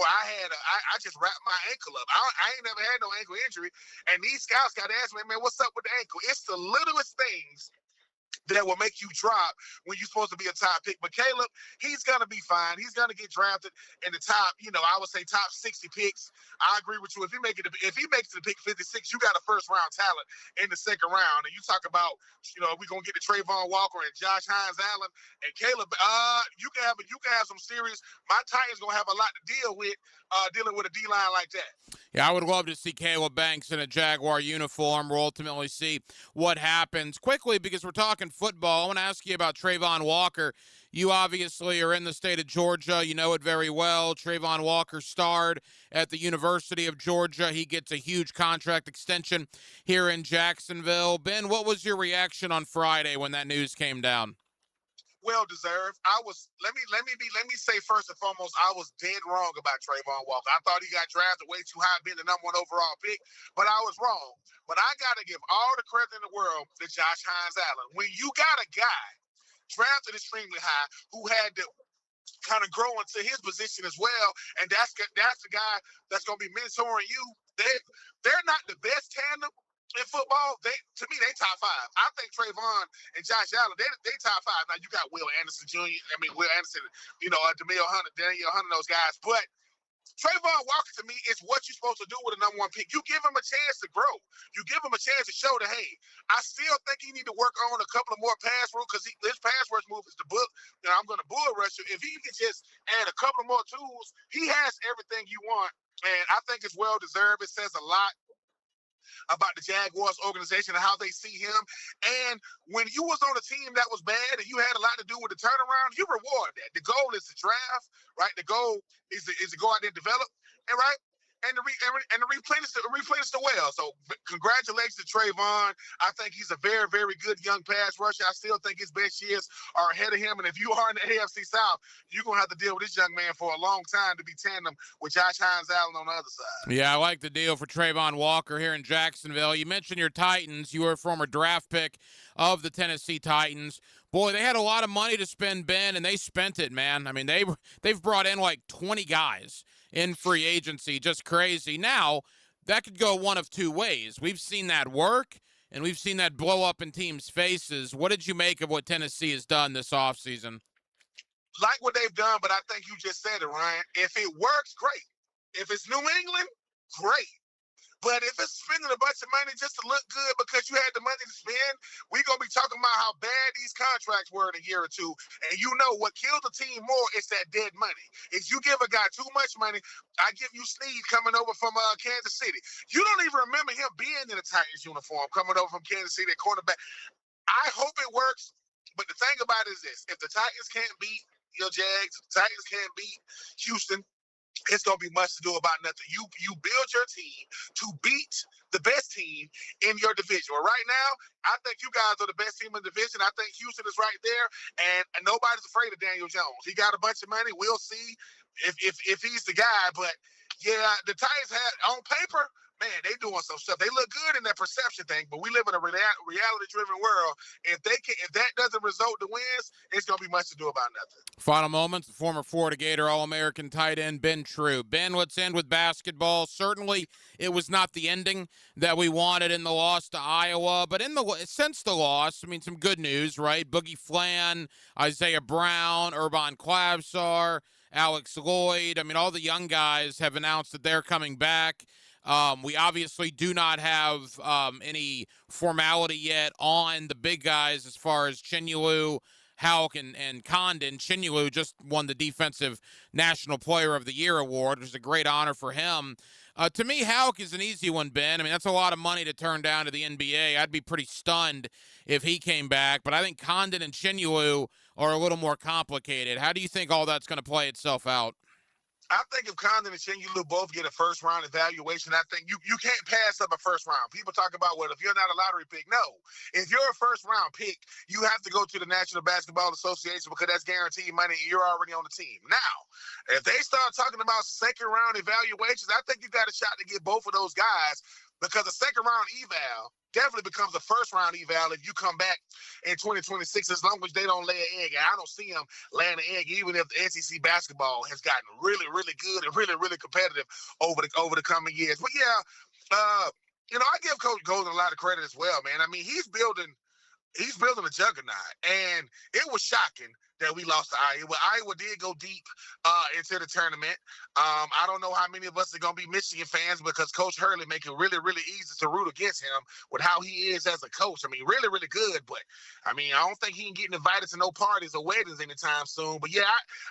I just wrapped my ankle up. I ain't never had no ankle injury, and these scouts got to ask me, man, what's up with the ankle? It's the littlest things that will make you drop when you're supposed to be a top pick. But Caleb, he's going to be fine. He's going to get drafted in the top, I would say top 60 picks. I agree with you. If he makes it to pick 56, you got a first-round talent in the second round. And you talk about, we're going to get to Trayvon Walker and Josh Hines-Allen and Caleb. You can have some series. My Titans going to have a lot to deal with dealing with a D-line like that. Yeah, I would love to see Caleb Banks in a Jaguar uniform. We'll ultimately see what happens. Quickly, because we're talking football, I want to ask you about Trayvon Walker. You obviously are in the state of Georgia. You know it very well. Trayvon Walker starred at the University of Georgia. He gets a huge contract extension here in Jacksonville. Ben, what was your reaction on Friday when that news came down? Well deserved. Let me say first and foremost, I was dead wrong about Trayvon Walker. I thought he got drafted way too high, being the #1 overall pick, but I was wrong. But I got to give all the credit in the world to Josh Hines-Allen. When you got a guy drafted extremely high, who had to kind of grow into his position as well, and that's the guy that's going to be mentoring you. They're not the best tandem in football. To me, they top 5. I think Trayvon and Josh Allen, they top 5. Now you got Will Anderson Jr. Will Anderson, Danielle Hunter, those guys, but Trayvon Walker, to me, is what you're supposed to do with a number 1 pick. You give him a chance to grow. You give him a chance to show that, hey, I still think he need to work on a couple of more pass rules because his pass rush move is the book. I'm going to bull rush you. If he can just add a couple more tools, he has everything you want, and I think it's well-deserved. It says a lot about the Jaguars organization and how they see him. And when you was on a team that was bad and you had a lot to do with the turnaround, you reward that. The goal is to draft, right? The goal is to go out there and develop, and right? And to replenish the well. So congratulations to Trayvon. I think he's a very, very good young pass rusher. I still think his best years are ahead of him. And if you are in the AFC South, you're going to have to deal with this young man for a long time to be tandem with Josh Hines-Allen on the other side. Yeah, I like the deal for Trayvon Walker here in Jacksonville. You mentioned your Titans. You were a former draft pick of the Tennessee Titans. Boy, they had a lot of money to spend, Ben, and they spent it, man. I mean, they've brought in like 20 guys in free agency, just crazy. Now, that could go one of two ways. We've seen that work, and we've seen that blow up in teams' faces. What did you make of what Tennessee has done this offseason? Like what they've done, but I think you just said it, Ryan. If it works, great. If it's New England, great. But if it's spending a bunch of money just to look good because you had the money to spend, we're going to be talking about how bad these contracts were in a year or two. And you know what killed the team more is that dead money. If you give a guy too much money, I give you Snead coming over from Kansas City. You don't even remember him being in a Titans uniform coming over from Kansas City at cornerback. I hope it works. But the thing about it is this. If the Titans can't beat your Jags, if the Titans can't beat Houston, it's going to be much to do about nothing. You build your team to beat the best team in your division. Well, right now, I think you guys are the best team in the division. I think Houston is right there, and nobody's afraid of Daniel Jones. He got a bunch of money. We'll see if he's the guy. But, yeah, the Titans had, on paper, man, they doing some stuff. They look good in that perception thing, but we live in a reality-driven world. If that doesn't result to wins, it's going to be much to do about nothing. Final moments, the former Florida Gator All-American tight end Ben Troop. Ben, let's end with basketball. Certainly, it was not the ending that we wanted in the loss to Iowa, but since the loss, I mean, some good news, right? Boogie Flan, Isaiah Brown, Urban Klabsar, Alex Lloyd. I mean, all the young guys have announced that they're coming back. We obviously do not have any formality yet on the big guys as far as Chinyalu, Houck, and Condon. Chinyalu just won the Defensive National Player of the Year award, which is a great honor for him. To me, Houck is an easy one, Ben. I mean, that's a lot of money to turn down to the NBA. I'd be pretty stunned if he came back. But I think Condon and Chinyalu are a little more complicated. How do you think all that's going to play itself out? I think if Condon and Chinyalu both get a first-round evaluation, I think you can't pass up a first round. People talk about, well, if you're not a lottery pick. No. If you're a first-round pick, you have to go to the National Basketball Association because that's guaranteed money and you're already on the team. Now, if they start talking about second-round evaluations, I think you got a shot to get both of those guys because a second-round eval definitely becomes a first-round eval if you come back in 2026, as long as they don't lay an egg. And I don't see them laying an egg, even if the SEC basketball has gotten really, really good and really, really competitive over the coming years. But, yeah, I give Coach Golden a lot of credit as well, man. I mean, he's building a juggernaut, and it was shocking that we lost to Iowa. Iowa did go deep into the tournament. I don't know how many of us are going to be Michigan fans because Coach Hurley make it really, really easy to root against him with how he is as a coach. I mean, really, really good, but, I mean, I don't think he can get invited to no parties or weddings anytime soon. But, yeah,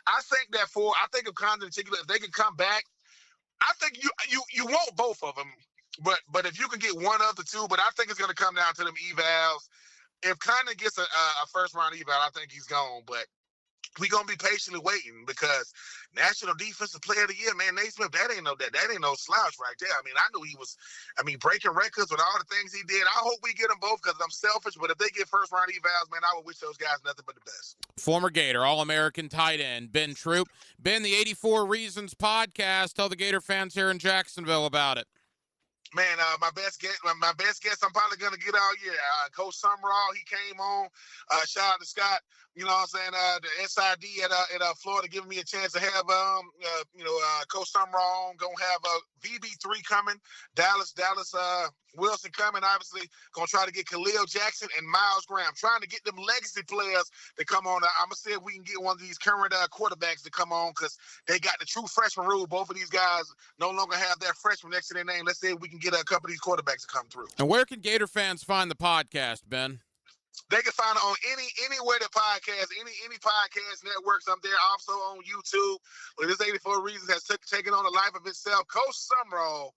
I think that I think if Condon and Chinyalu, if they can come back, I think you want both of them. But if you can get one of the two, but I think it's going to come down to them evals. If Condon gets a first-round eval, I think he's gone. But we're going to be patiently waiting because National Defensive Player of the Year, man, Nate Smith, that ain't no slouch right there. I mean, I knew he was, breaking records with all the things he did. I hope we get them both because I'm selfish, but if they get first-round evals, man, I would wish those guys nothing but the best. Former Gator, All-American tight end, Ben Troop. Ben, the 84 Reasons podcast. Tell the Gator fans here in Jacksonville about it. Man, my best guess, I'm probably gonna get all year. Coach Summerall, he came on. Shout out to Scott. You know what I'm saying? The SID at Florida giving me a chance to have Coach Summerall on. Gonna have VB3 coming. Dallas Wilson coming. Obviously, gonna try to get Khalil Jackson and Miles Graham. Trying to get them legacy players to come on. I'm gonna see if we can get one of these current quarterbacks to come on because they got the true freshman rule. Both of these guys no longer have their freshman next to their name. Let's see if we can get a couple of these quarterbacks to come through. And where can Gator fans find the podcast, Ben? They can find it on anywhere the podcast, any podcast networks. I'm there. Also on YouTube. This 84 Reasons has taken on a life of itself. Coach Summerall,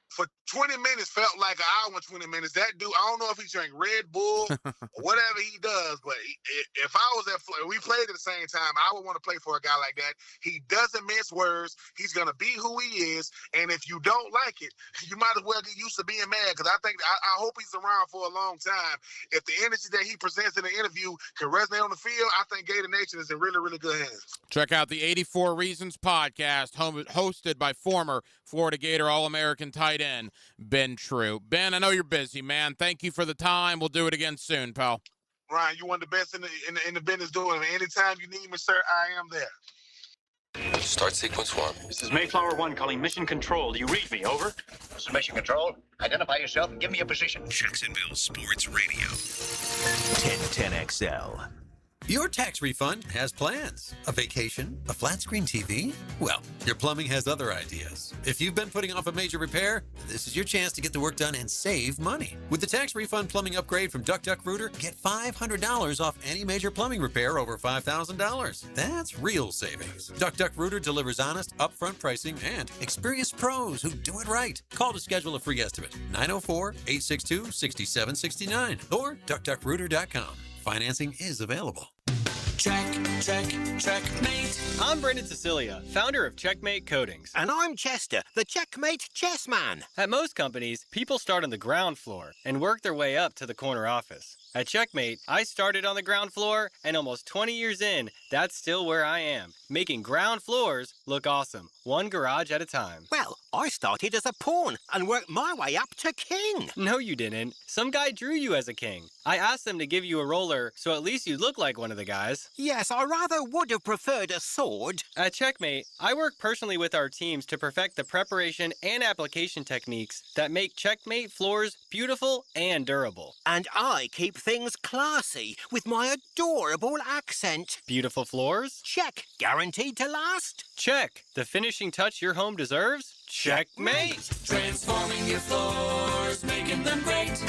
for 20 minutes felt like an hour and 20 minutes. That dude, I don't know if he drank Red Bull or whatever he does, but if I was we played at the same time, I would want to play for a guy like that. He doesn't mince words. He's going to be who he is. And if you don't like it, you might as well get used to being mad because I hope he's around for a long time. If the energy that he presents in the interview can resonate on the field, I think Gator Nation is in really, really good hands. Check out the 84 Reasons podcast, hosted by former Florida Gator All-American tight end Ben True. Ben, I know you're busy, man. Thank you for the time. We'll do it again soon, pal. Ryan, you're one of the best in the business doing it. Anytime you need me, sir, I am there. Start sequence 1. This is Mayflower 1 calling mission control. Do you read me? Over. This is mission control. Identify yourself and give me a position. Jacksonville Sports Radio. 1010XL. Your tax refund has plans. A vacation? A flat screen TV? Well, your plumbing has other ideas. If you've been putting off a major repair, this is your chance to get the work done and save money. With the tax refund plumbing upgrade from Duck Duck Rooter, get $500 off any major plumbing repair over $5,000. That's real savings. Duck Duck Rooter delivers honest, upfront pricing and experienced pros who do it right. Call to schedule a free estimate. 904-862-6769 or duckduckrooter.com. Financing is available. Checkmate. I'm Brendan Cecilia, founder of Checkmate Coatings. And I'm Chester, the Checkmate Chessman. At most companies, people start on the ground floor and work their way up to the corner office. At Checkmate, I started on the ground floor, and almost 20 years in, that's still where I am, making ground floors look awesome, one garage at a time. Well, I started as a pawn and worked my way up to king. No, you didn't. Some guy drew you as a king. I asked them to give you a roller, so at least you'd look like one of the guys. Yes, I rather would have preferred a sword. At Checkmate, I work personally with our teams to perfect the preparation and application techniques that make Checkmate floors beautiful and durable. And I keep things classy with my adorable accent. Beautiful floors? Check. Guaranteed to last? Check. The finishing touch your home deserves? Checkmate. Transforming your floors, making them great.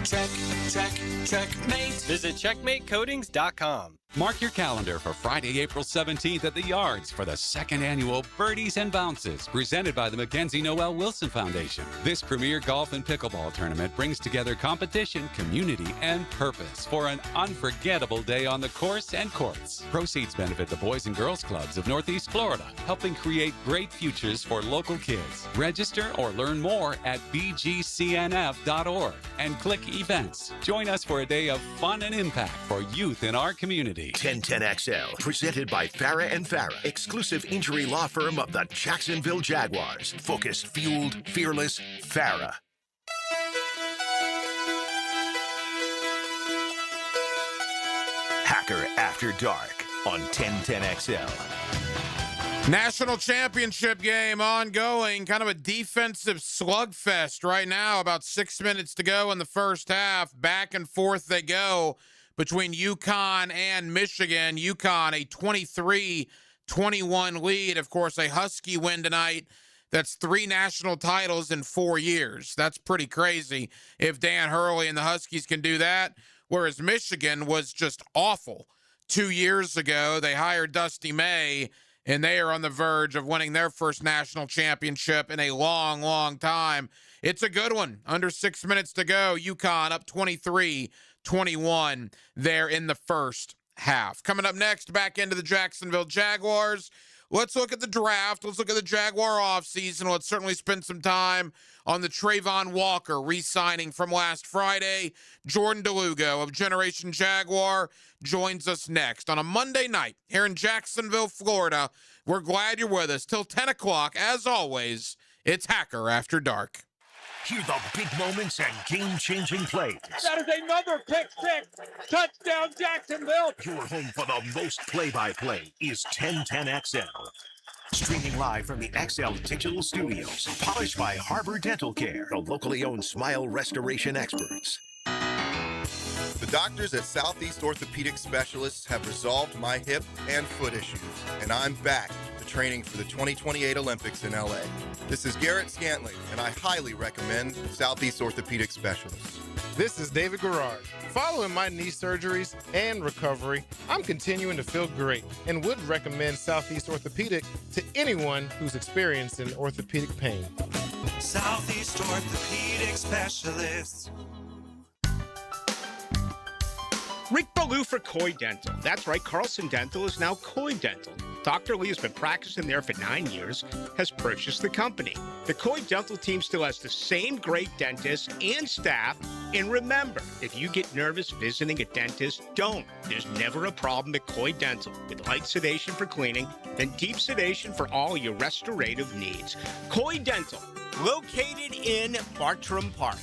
Checkmate. Visit checkmatecoatings.com. Mark your calendar for Friday, April 17th at the Yards for the second annual Birdies and Bounces, presented by the Mackenzie Noel Wilson Foundation. This premier golf and pickleball tournament brings together competition, community, and purpose for an unforgettable day on the course and courts. Proceeds benefit the Boys and Girls Clubs of Northeast Florida, helping create great futures for local kids. Register or learn more at bgcnf.org and click events. Join us for a day of fun and impact for youth in our community. 1010XL, presented by Farah and Farah, exclusive injury law firm of the Jacksonville Jaguars. Focused, fueled, fearless, Farah. Hacker After Dark on 1010XL. National championship game ongoing, kind of a defensive slugfest right now. About 6 minutes to go in the first half. Back and forth they go between UConn and Michigan. UConn, a 23-21 lead. Of course, a Husky win tonight. That's 3 national titles in 4 years. That's pretty crazy if Dan Hurley and the Huskies can do that. Whereas Michigan was just awful 2 years ago. They hired Dusty May, and they are on the verge of winning their first national championship in a long, long time. It's a good one. Under 6 minutes to go. UConn up 23-21 there in the first half. Coming up next, back into the Jacksonville Jaguars. Let's look at the draft. Let's look at the Jaguar offseason. Let's certainly spend some time on the Trayvon Walker re-signing from last Friday. Jordan DeLugo of Generation Jaguar joins us next on a Monday night here in Jacksonville, Florida. We're glad you're with us. Till 10 o'clock, as always, it's Hacker After Dark. Hear the big moments and game-changing plays. That is another pick six. Touchdown, Jacksonville. Your home for the most play-by-play is 1010XL. Streaming live from the XL Digital Studios. Polished by Harbor Dental Care, the locally owned smile restoration experts. The doctors at Southeast Orthopedic Specialists have resolved my hip and foot issues, and I'm back to training for the 2028 Olympics in LA. This is Garrett Scantley, and I highly recommend Southeast Orthopedic Specialists. This is David Garrard. Following my knee surgeries and recovery, I'm continuing to feel great and would recommend Southeast Orthopedic to anyone who's experiencing orthopedic pain. Southeast Orthopedic Specialists. Rick Ballou for Coy Dental. That's right, Carlson Dental is now Coy Dental. Dr. Lee has been practicing there for 9 years, has purchased the company. The Coy Dental team still has the same great dentists and staff. And remember, if you get nervous visiting a dentist, don't. There's never a problem at Coy Dental. With light sedation for cleaning, then deep sedation for all your restorative needs. Coy Dental, located in Bartram Park.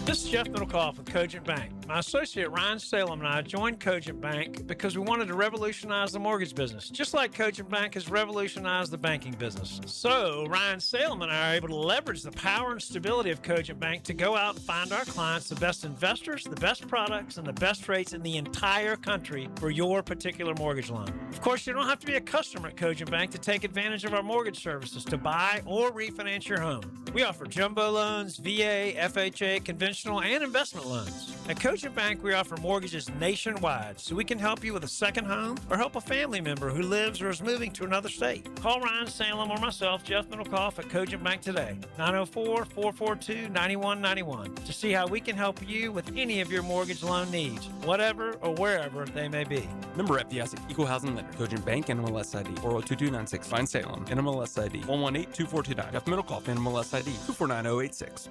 This is Jeff Middlecoff with Cogent Bank. My associate Ryan Salem and I joined Cogent Bank because we wanted to revolutionize the mortgage business, just like Cogent Bank has revolutionized the banking business. So Ryan Salem and I are able to leverage the power and stability of Cogent Bank to go out and find our clients the best investors, the best products, and the best rates in the entire country for your particular mortgage loan. Of course, you don't have to be a customer at Cogent Bank to take advantage of our mortgage services to buy or refinance your home. We offer jumbo loans, VA, FHA, conventional and investment loans. At Cogent Bank, we offer mortgages nationwide, so we can help you with a second home or help a family member who lives or is moving to another state. Call Ryan Salem or myself, Jeff Middlecoff, at Cogent Bank today, 904-442-9191, to see how we can help you with any of your mortgage loan needs, whatever or wherever they may be. Member FDIC, Equal Housing Lender, Cogent Bank, NMLS ID 402296, Ryan Salem, NMLS ID 1182429, Jeff Middlecoff, NMLS ID 249086.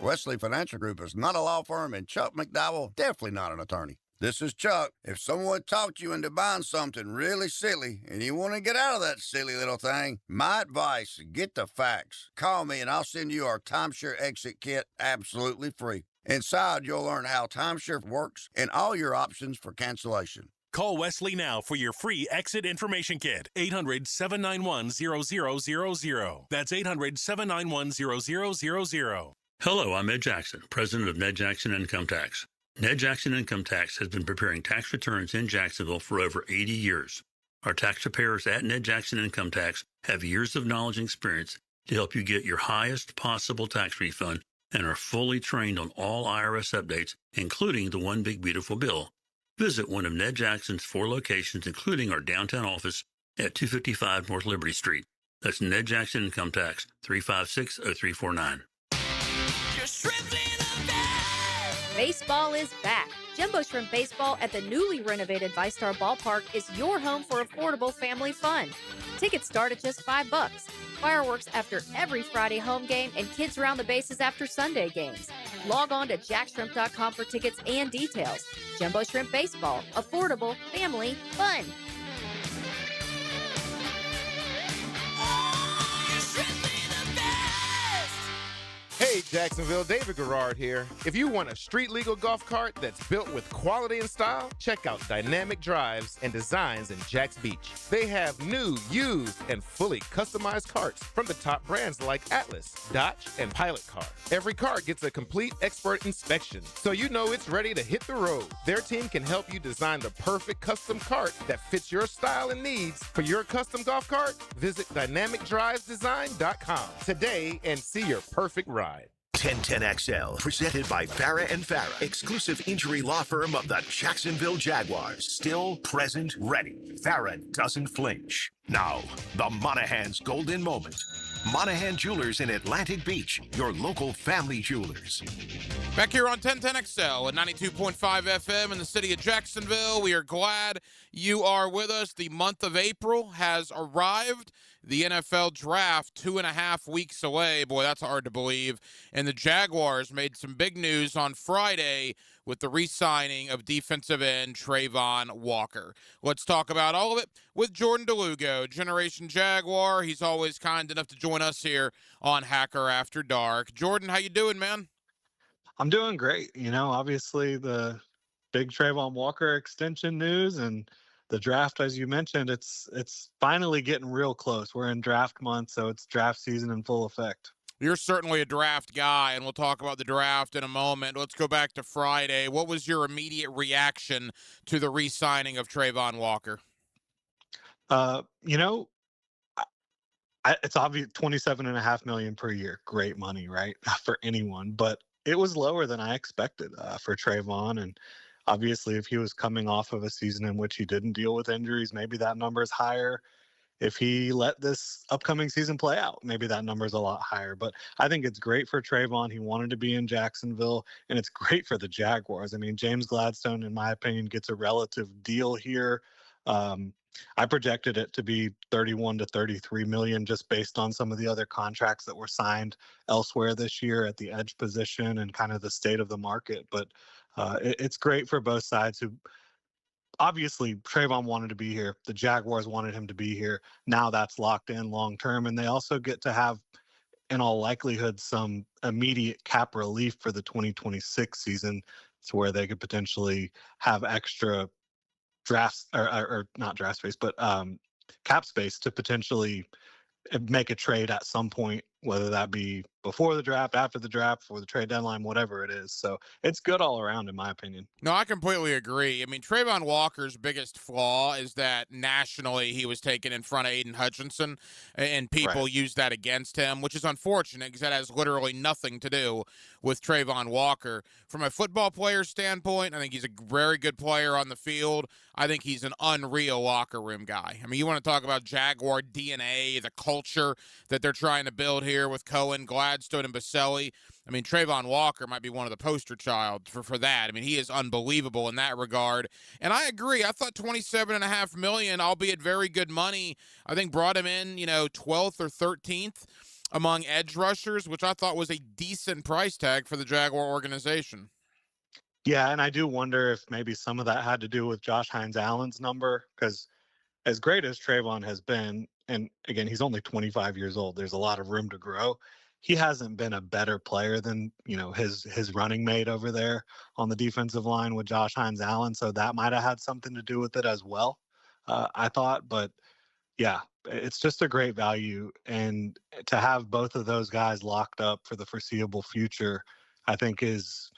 Wesley Financial Group is not a law firm, and Chuck McDowell definitely not an attorney. This is Chuck. If someone talked you into buying something really silly and you want to get out of that silly little thing, my advice, get the facts. Call me and I'll send you our timeshare exit kit absolutely free. Inside, you'll learn how timeshare works and all your options for cancellation. Call Wesley now for your free exit information kit. 800-791-0000. That's 800-791-0000. Hello, I'm Ed Jackson, president of Ned Jackson Income Tax. Ned Jackson Income Tax has been preparing tax returns in Jacksonville for over 80 years. Our tax preparers at Ned Jackson Income Tax have years of knowledge and experience to help you get your highest possible tax refund and are fully trained on all IRS updates, including the One Big Beautiful Bill. Visit one of Ned Jackson's 4 locations, including our downtown office at 255 North Liberty Street. That's Ned Jackson Income Tax, 356-0349. Baseball is back. Jumbo Shrimp Baseball at the newly renovated VyStar Ballpark is your home for affordable family fun. Tickets start at just $5. Fireworks after every Friday home game and kids around the bases after Sunday games. Log on to jackshrimp.com for tickets and details. Jumbo Shrimp Baseball, affordable family fun. Hey Jacksonville, David Garrard here. If you want a street legal golf cart that's built with quality and style, check out Dynamic Drives and Designs in Jacks Beach. They have new, used, and fully customized carts from the top brands like Atlas, Dodge, and Pilot Car. Every cart gets a complete expert inspection, so you know it's ready to hit the road. Their team can help you design the perfect custom cart that fits your style and needs. For your custom golf cart, visit dynamicdrivesdesign.com today and see your perfect ride. 1010XL, presented by Farah and Farah, exclusive injury law firm of the Jacksonville Jaguars. Still present, ready. Farah doesn't flinch. Now, the Monahan's golden moment. Monahan Jewelers in Atlantic Beach, your local family jewelers. Back here on 1010XL at 92.5 FM in the city of Jacksonville. We are glad you are with us. The month of April has arrived. The NFL draft 2.5 weeks away. Boy, that's hard to believe. And the Jaguars made some big news on Friday with the re-signing of defensive end Trayvon Walker. Let's talk about all of it with Jordan DeLugo. DeLugo, Generation Jaguar. He's always kind enough to join us here on Hacker After Dark. Jordan, how you doing, man? I'm doing great. Obviously the big Trayvon Walker extension news and the draft, as you mentioned, it's finally getting real close. We're in draft month, so it's draft season in full effect. You're certainly a draft guy, and we'll talk about the draft in a moment. Let's go back to Friday. What was your immediate reaction to the re-signing of Trayvon Walker? It's obvious $27.5 million per year. Great money, right? For anyone, but it was lower than I expected for Trayvon. And obviously, if he was coming off of a season in which he didn't deal with injuries, maybe that number is higher. If he let this upcoming season play out, maybe that number is a lot higher. But I think it's great for Trayvon. He wanted to be in Jacksonville, and it's great for the Jaguars. I mean, James Gladstone, in my opinion, gets a relative deal here. I projected it to be 31 to 33 million just based on some of the other contracts that were signed elsewhere this year at the edge position and kind of the state of the market. But it's great for both sides. Who obviously Trayvon wanted to be here. The Jaguars wanted him to be here. Now that's locked in long term, and they also get to have, in all likelihood, some immediate cap relief for the 2026 season, to where they could potentially have extra drafts or not draft space, but cap space to potentially make a trade at some point, whether that be before the draft, after the draft, for the trade deadline, whatever it is. So it's good all around, in my opinion. No, I completely agree. I mean, Trayvon Walker's biggest flaw is that nationally he was taken in front of Aiden Hutchinson, and people use that against him, which is unfortunate because that has literally nothing to do with Trayvon Walker. From a football player standpoint, I think he's a very good player on the field. I think he's an unreal locker room guy. I mean, you want to talk about Jaguar DNA, the culture that they're trying to build here with Cohen, Gladstone, and Baselli. I mean, Trayvon Walker might be one of the poster child for that. I mean, he is unbelievable in that regard. And I agree. I thought $27.5 million, albeit very good money, I think brought him in, 12th or 13th among edge rushers, which I thought was a decent price tag for the Jaguar organization. Yeah, and I do wonder if maybe some of that had to do with Josh Hines-Allen's number, because as great as Trayvon has been, and again, he's only 25 years old, there's a lot of room to grow. He hasn't been a better player than, his running mate over there on the defensive line with Josh Hines-Allen, so that might have had something to do with it as well, I thought. But yeah, it's just a great value, and to have both of those guys locked up for the foreseeable future, I think is,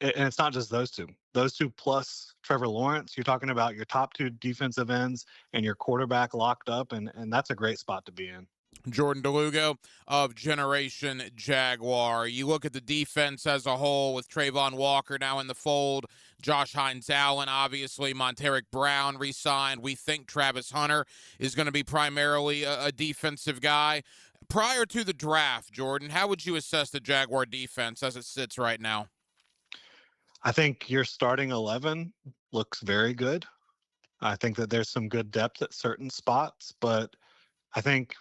and it's not just those two plus Trevor Lawrence. You're talking about your top two defensive ends and your quarterback locked up, and that's a great spot to be in. Jordan DeLugo of Generation Jaguar. You look at the defense as a whole with Trayvon Walker now in the fold, Josh Hines-Allen, obviously, Monteric Brown re-signed. We think Travis Hunter is going to be primarily a defensive guy. Prior to the draft, Jordan, how would you assess the Jaguar defense as it sits right now? I think your starting 11 looks very good. I think that there's some good depth at certain spots, but I think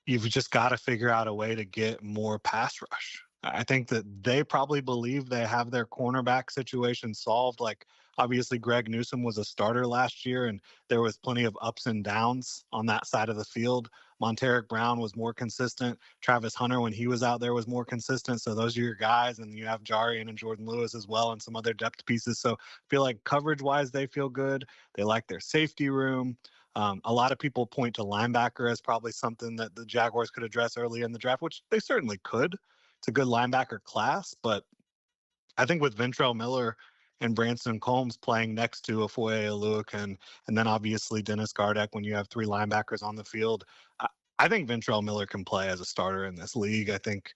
you've just got to figure out a way to get more pass rush. I think that they probably believe they have their cornerback situation solved. Like, obviously, Greg Newsome was a starter last year, and there was plenty of ups and downs on that side of the field. Monteric Brown was more consistent. Travis Hunter, when he was out there, was more consistent. So those are your guys, and you have Jarian and Jordan Lewis as well, and some other depth pieces. So I feel like coverage-wise, they feel good. They like their safety room. A lot of people point to linebacker as probably something that the Jaguars could address early in the draft, which they certainly could. It's a good linebacker class, but I think with Ventrell Miller and Branson Combs playing next to Afoye Oluokun, and then obviously Dennis Gardeck, when you have three linebackers on the field, I think Ventrell Miller can play as a starter in this league. I think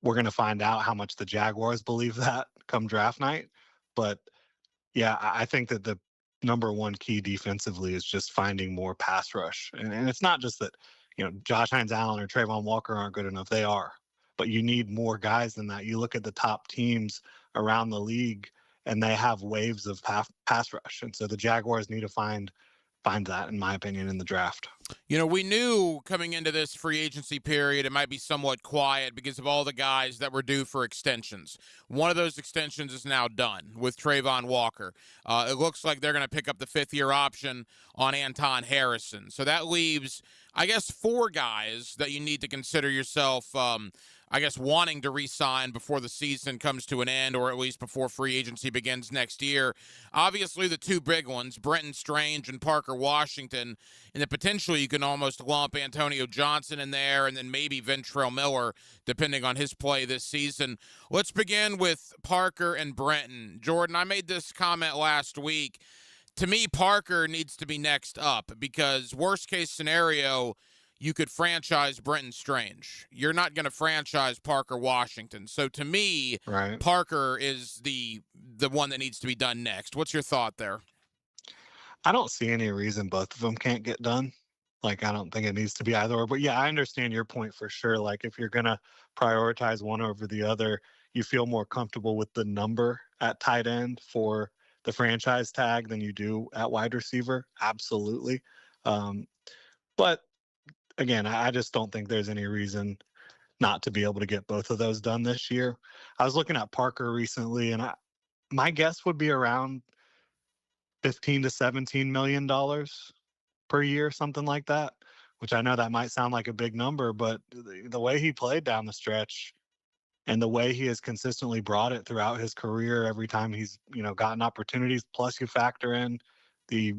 we're going to find out how much the Jaguars believe that come draft night. But yeah, I think that the number one key defensively is just finding more pass rush. And it's not just that, Josh Hines-Allen or Trayvon Walker aren't good enough. They are. But you need more guys than that. You look at the top teams around the league, and they have waves of pass rush. And so the Jaguars need to find find that, in my opinion, in the draft. You know, we knew coming into this free agency period it might be somewhat quiet because of all the guys that were due for extensions. One of those extensions is now done with Trayvon Walker. It looks like they're going to pick up the fifth-year option on Anton Harrison. So that leaves, I guess, 4 guys that you need to consider yourself wanting to re-sign before the season comes to an end, or at least before free agency begins next year. Obviously, the 2 big ones, Brenton Strange and Parker Washington, and then potentially you can almost lump Antonio Johnson in there, and then maybe Ventrell Miller, depending on his play this season. Let's begin with Parker and Brenton. Jordan, I made this comment last week. To me, Parker needs to be next up because worst-case scenario, you could franchise Brenton Strange. You're not going to franchise Parker Washington. So to me, right, Parker is the one that needs to be done next. What's your thought there? I don't see any reason both of them can't get done. Like, I don't think it needs to be either or. But yeah, I understand your point for sure. Like, if you're going to prioritize one over the other, you feel more comfortable with the number at tight end for the franchise tag than you do at wide receiver. Absolutely. But again, I just don't think there's any reason not to be able to get both of those done this year. I was looking at Parker recently, and my guess would be around $15 to $17 million per year, something like that, which I know that might sound like a big number, but the way he played down the stretch and the way he has consistently brought it throughout his career, every time he's, gotten opportunities, plus you factor in the,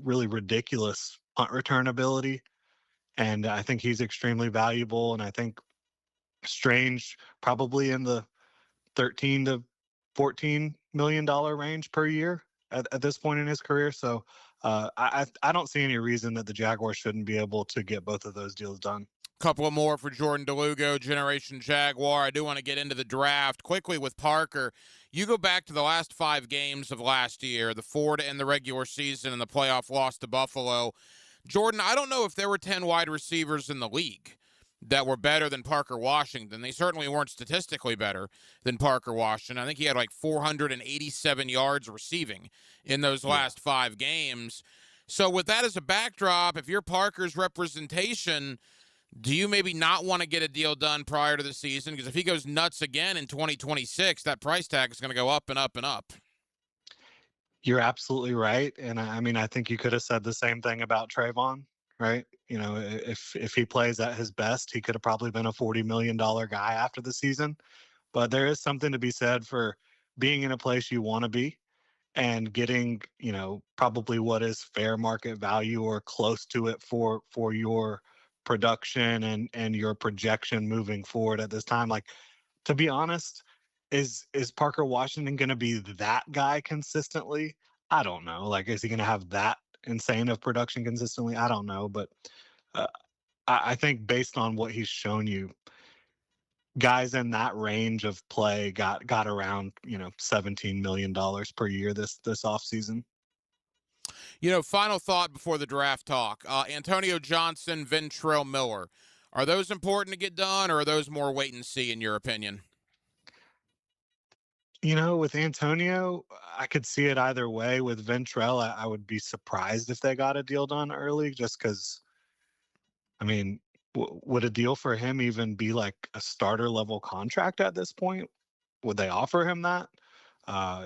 really ridiculous punt return ability. And I think he's extremely valuable. And I think Strange probably in the $13 to $14 million range per year at this point in his career. So I don't see any reason that the Jaguars shouldn't be able to get both of those deals done. Couple of more for Jordan DeLugo, Generation Jaguar. I do want to get into the draft quickly with Parker. You go back to the last 5 games of last year, the 4 to end the regular season and the playoff loss to Buffalo. Jordan, I don't know if there were 10 wide receivers in the league that were better than Parker Washington. They certainly weren't statistically better than Parker Washington. I think he had like 487 yards receiving in those last 5 games. So with that as a backdrop, if you're Parker's representation, do you maybe not want to get a deal done prior to the season? Because if he goes nuts again in 2026, that price tag is going to go up and up and up. You're absolutely right. And I mean, I think you could have said the same thing about Trayvon, right? If he plays at his best, he could have probably been a $40 million guy after the season. But there is something to be said for being in a place you want to be and getting, probably what is fair market value or close to it for your production and your projection moving forward at this time. Like, to be honest, is Parker Washington going to be that guy consistently? I don't know. Like, is he going to have that insane of production consistently? I don't know. But I think based on what he's shown you, guys in that range of play got around, $17 million per year this offseason. Final thought before the draft talk. Antonio Johnson, Ventrell Miller. Are those important to get done, or are those more wait and see in your opinion? With Antonio, I could see it either way. With Ventrell, I would be surprised if they got a deal done early, just because, I mean, would a deal for him even be like a starter level contract at this point? Would they offer him that?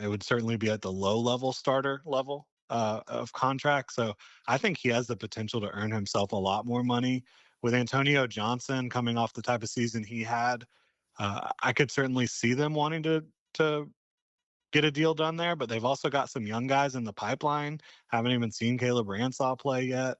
It would certainly be at the low level starter level of contract. So I think he has the potential to earn himself a lot more money. With Antonio Johnson coming off the type of season he had, I could certainly see them wanting to get a deal done there, but they've also got some young guys in the pipeline. Haven't even seen Caleb Ransaw play yet.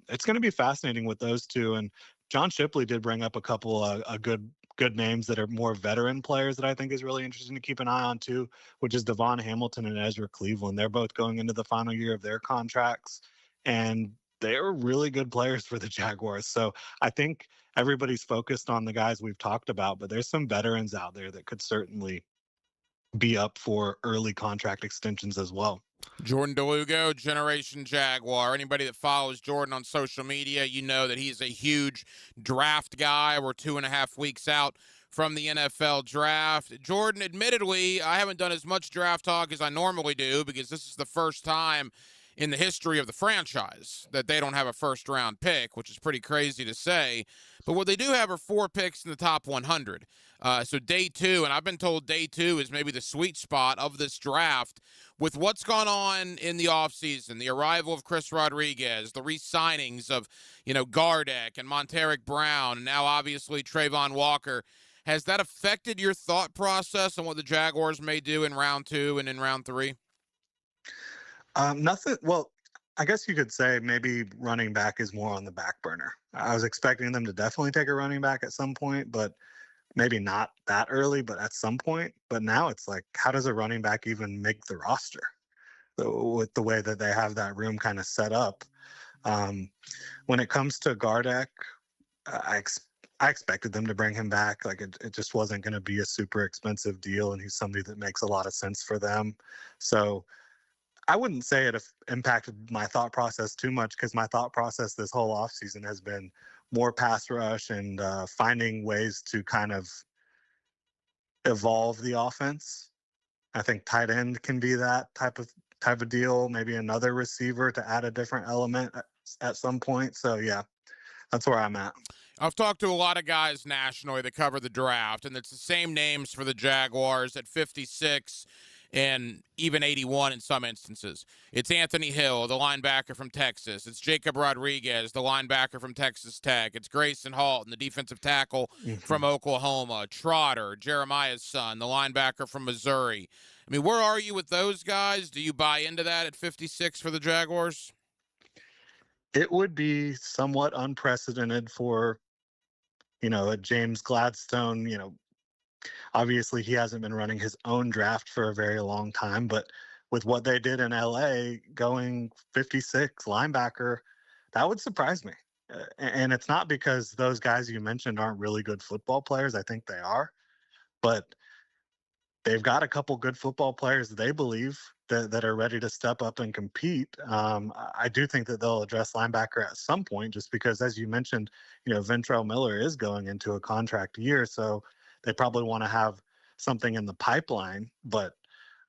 It's going to be fascinating with those two. And John Shipley did bring up a couple of good names that are more veteran players that I think is really interesting to keep an eye on too, which is Devon Hamilton and Ezra Cleveland. They're both going into the final year of their contracts, and they're really good players for the Jaguars. So I think everybody's focused on the guys we've talked about, but there's some veterans out there that could certainly be up for early contract extensions as well. Jordan DeLugo, Generation Jaguar. Anybody that follows Jordan on social media, you know that he's a huge draft guy. We're 2.5 weeks out from the NFL draft. Jordan, admittedly, I haven't done as much draft talk as I normally do because this is the first time in the history of the franchise that they don't have a first-round pick, which is pretty crazy to say. But what they do have are 4 picks in the top 100. So day 2, and I've been told day 2 is maybe the sweet spot of this draft. With what's gone on in the offseason, the arrival of Chris Rodriguez, the re-signings of, Gardeck and Monteric Brown, and now obviously Trayvon Walker, has that affected your thought process on what the Jaguars may do in round 2 and in round 3? Nothing. Well, I guess you could say maybe running back is more on the back burner. I was expecting them to definitely take a running back at some point, but maybe not that early, but at some point. But now it's like, how does a running back even make the roster with the way that they have that room kind of set up? When it comes to Gardeck, I expected them to bring him back. Like it just wasn't going to be a super expensive deal, and he's somebody that makes a lot of sense for them. So I wouldn't say it impacted my thought process too much, because my thought process this whole offseason has been more pass rush and finding ways to kind of evolve the offense. I think tight end can be that type of deal. Maybe another receiver to add a different element at some point. So yeah, that's where I'm at. I've talked to a lot of guys nationally that cover the draft, and it's the same names for the Jaguars at 56 and even 81 in some instances. It's Anthony Hill, the linebacker from Texas. It's Jacob Rodriguez, the linebacker from Texas Tech. It's Grayson Halton, the defensive tackle from Oklahoma. Trotter, Jeremiah's son, the linebacker from Missouri. I mean, where are you with those guys? Do you buy into that at 56 for the Jaguars? It would be somewhat unprecedented for, a James Gladstone. Obviously he hasn't been running his own draft for a very long time, but with what they did in LA, going 56 linebacker, that would surprise me. And it's not because those guys you mentioned aren't really good football players. I think they are, but they've got a couple good football players they believe that are ready to step up and compete. I do think that they'll address linebacker at some point, just because, as you mentioned, Ventrell Miller is going into a contract year, so they probably want to have something in the pipeline. But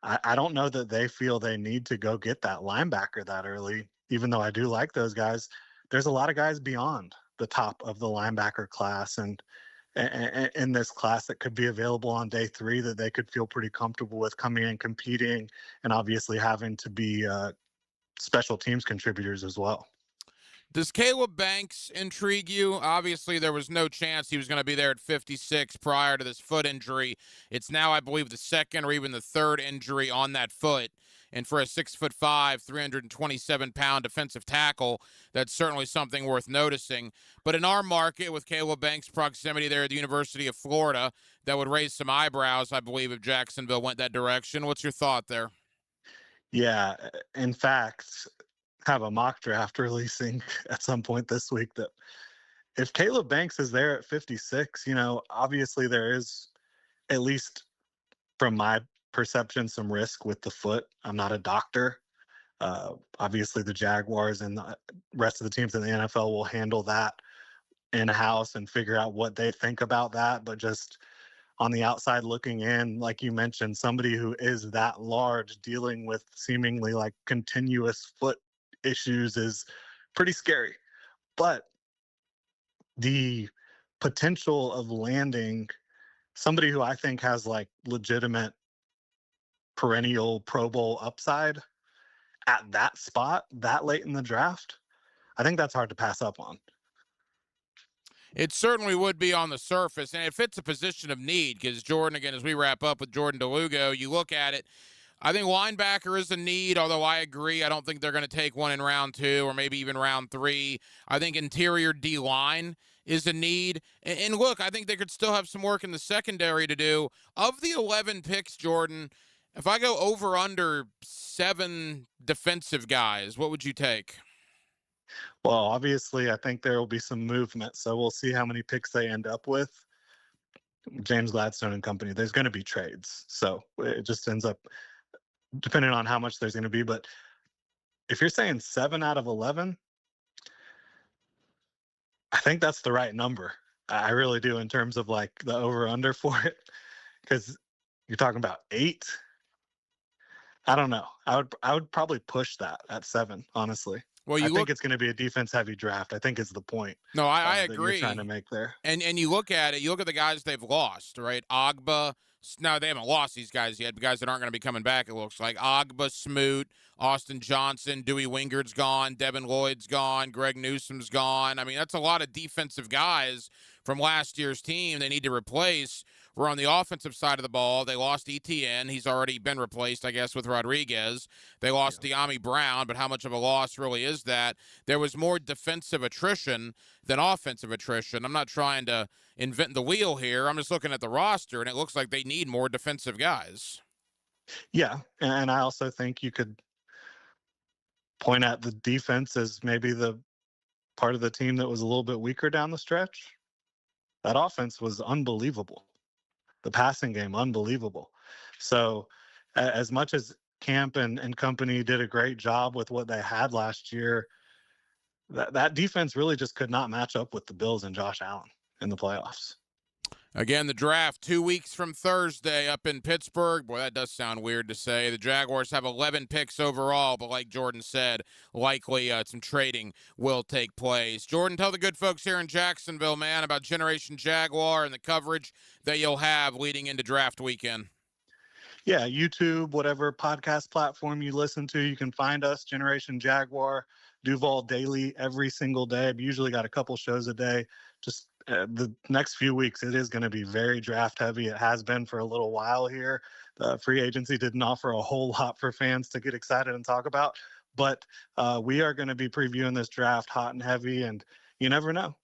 I don't know that they feel they need to go get that linebacker that early, even though I do like those guys. There's a lot of guys beyond the top of the linebacker class, and in this class that could be available on day 3 that they could feel pretty comfortable with coming in, competing, and obviously having to be special teams contributors as well. Does Caleb Banks intrigue you? Obviously, there was no chance he was going to be there at 56 prior to this foot injury. It's now, I believe, the second or even the third injury on that foot. And for a 6'5", 327-pound defensive tackle, that's certainly something worth noticing. But in our market, with Caleb Banks' proximity there at the University of Florida, that would raise some eyebrows, I believe, if Jacksonville went that direction. What's your thought there? Yeah, in fact, have a mock draft releasing at some point this week that if Caleb Banks is there at 56, obviously there is, at least from my perception, some risk with the foot. I'm not a doctor. Obviously the Jaguars and the rest of the teams in the NFL will handle that in-house and figure out what they think about that. But just on the outside looking in, like you mentioned, somebody who is that large dealing with seemingly like continuous foot issues is pretty scary. But the potential of landing somebody who I think has like legitimate perennial Pro Bowl upside at that spot that late in the draft, I think that's hard to pass up on. It certainly would be on the surface, and it fits a position of need because, Jordan, again, as we wrap up with Jordan DeLugo, you look at it, I think linebacker is a need, although I agree. I don't think they're going to take one in round 2 or maybe even round 3. I think interior D-line is a need. And look, I think they could still have some work in the secondary to do. Of the 11 picks, Jordan, if I go over under 7 defensive guys, what would you take? Well, obviously, I think there will be some movement, so we'll see how many picks they end up with. James Gladstone and company, there's going to be trades, so it just ends up depending on how much there's going to be. But if you're saying 7 out of 11, I think that's the right number. I really do, in terms of like the over under for it, because you're talking about 8. I don't know. I would probably push that at 7, honestly. Well, I think it's going to be a defense-heavy draft. I think is the point. No, I that agree. You're trying to make there. And you look at it, you look at the guys they've lost, right? Agba. Now, they haven't lost these guys yet, the guys that aren't going to be coming back, it looks like. Agba, Smoot, Austin Johnson, Dewey Wingard's gone, Devin Lloyd's gone, Greg Newsom's gone. I mean, that's a lot of defensive guys from last year's team they need to replace. We're on the offensive side of the ball. They lost ETN. He's already been replaced, I guess, with Rodriguez. They lost De'Ami Brown, but how much of a loss really is that? There was more defensive attrition than offensive attrition. I'm not trying to invent the wheel here. I'm just looking at the roster, and it looks like they need more defensive guys. Yeah, and I also think you could point at the defense as maybe the part of the team that was a little bit weaker down the stretch. That offense was unbelievable. The passing game, unbelievable. So as much as Camp and company did a great job with what they had last year, that defense really just could not match up with the Bills and Josh Allen in the playoffs. Again, the draft 2 weeks from Thursday up in Pittsburgh. Boy, that does sound weird to say. The Jaguars have 11 picks overall, but like Jordan said, likely some trading will take place. Jordan, tell the good folks here in Jacksonville, man, about Generation Jaguar and the coverage that you'll have leading into draft weekend. Yeah, YouTube, whatever podcast platform you listen to, you can find us, Generation Jaguar, Duval Daily, every single day. I've usually got a couple shows a day. Just the next few weeks, it is going to be very draft heavy. It has been for a little while here. The free agency didn't offer a whole lot for fans to get excited and talk about, but we are going to be previewing this draft hot and heavy, and you never know.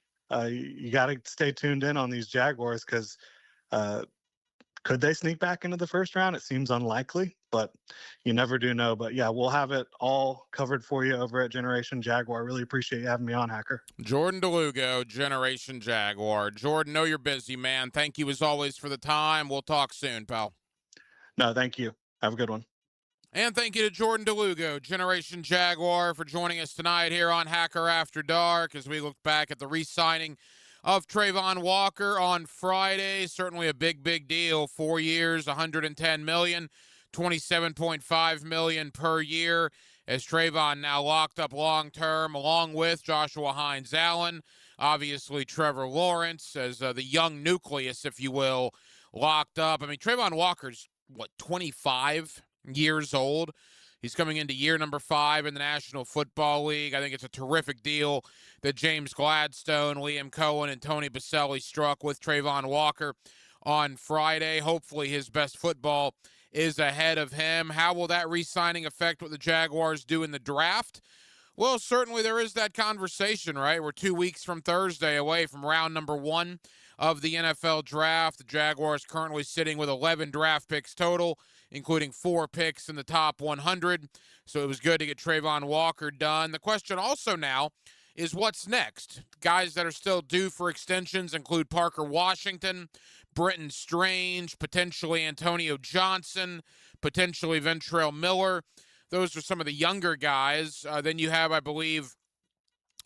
You got to stay tuned in on these Jaguars because could they sneak back into the first round? It seems unlikely, but you never do know. But yeah, we'll have it all covered for you over at Generation Jaguar. Really appreciate you having me on, Hacker. Jordan DeLugo, Generation Jaguar. Jordan, know you're busy, man. Thank you as always for the time. We'll talk soon, pal. No, thank you. Have a good one. And thank you to Jordan DeLugo, Generation Jaguar, for joining us tonight here on Hacker After Dark as we look back at the re-signing of Travon Walker on Friday. Certainly a big deal. 4 years, $110 million, $27.5 million per year, as Travon now locked up long-term, along with Joshua Hines-Allen, obviously Trevor Lawrence, as the young nucleus, if you will, locked up. I mean, Travon Walker's, 25 years old? He's coming into year number 5 in the National Football League. I think it's a terrific deal that James Gladstone, Liam Cohen, and Tony Baselli struck with Travon Walker on Friday. Hopefully his best football is ahead of him. How will that re-signing affect what the Jaguars do in the draft? Well, certainly there is that conversation, right? We're 2 weeks from Thursday away from round number 1 of the NFL draft. The Jaguars currently sitting with 11 draft picks total, including 4 picks in the top 100. So it was good to get Travon Walker done. The question also now is what's next? Guys that are still due for extensions include Parker Washington, Britton Strange, potentially Antonio Johnson, potentially Ventrell Miller. Those are some of the younger guys. Then you have, I believe,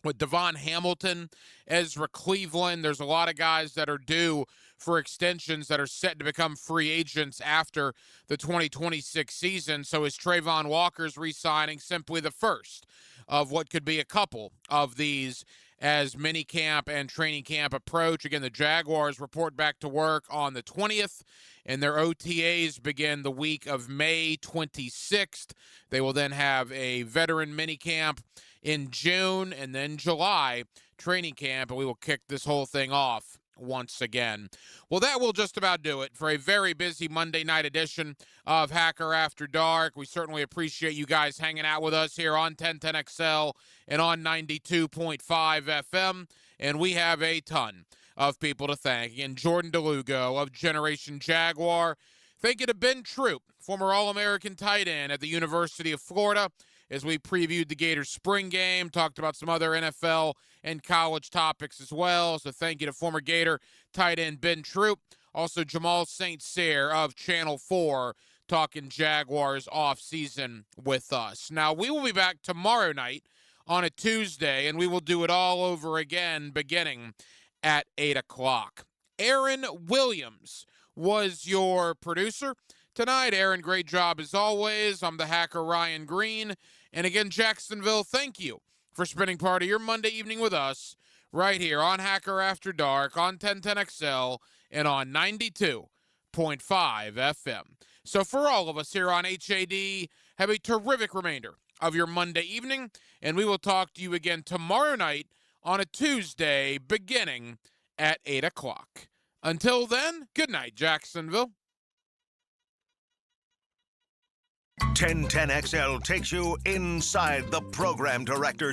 with Devon Hamilton, Ezra Cleveland. There's a lot of guys that are due for extensions that are set to become free agents after the 2026 season. So is Travon Walker's re-signing simply the first of what could be a couple of these as minicamp and training camp approach? Again, the Jaguars report back to work on the 20th, and their OTAs begin the week of May 26th. They will then have a veteran minicamp in June, and then July training camp, and we will kick this whole thing off once again. Well, that will just about do it for a very busy Monday night edition of Hacker After Dark. We certainly appreciate you guys hanging out with us here on 1010XL and on 92.5 FM, and we have a ton of people to thank. Again, Jordan DeLugo of Generation Jaguar. Thank you to Ben Troop, former All-American tight end at the University of Florida, as we previewed the Gators spring game, talked about some other NFL and college topics as well. So thank you to former Gator tight end Ben Troop. Also Jamal St. Cyr of Channel 4 talking Jaguars offseason with us. Now, we will be back tomorrow night on a Tuesday, and we will do it all over again beginning at 8 o'clock. Aaron Williams was your producer. tonight. Aaron, great job as always. I'm the hacker Ryan Green. And again, Jacksonville, thank you for spending part of your Monday evening with us right here on Hacker After Dark, on 1010XL, and on 92.5 FM. So for all of us here on HAD, have a terrific remainder of your Monday evening, and we will talk to you again tomorrow night on a Tuesday beginning at 8 o'clock. Until then, good night, Jacksonville. 1010XL takes you inside the program director's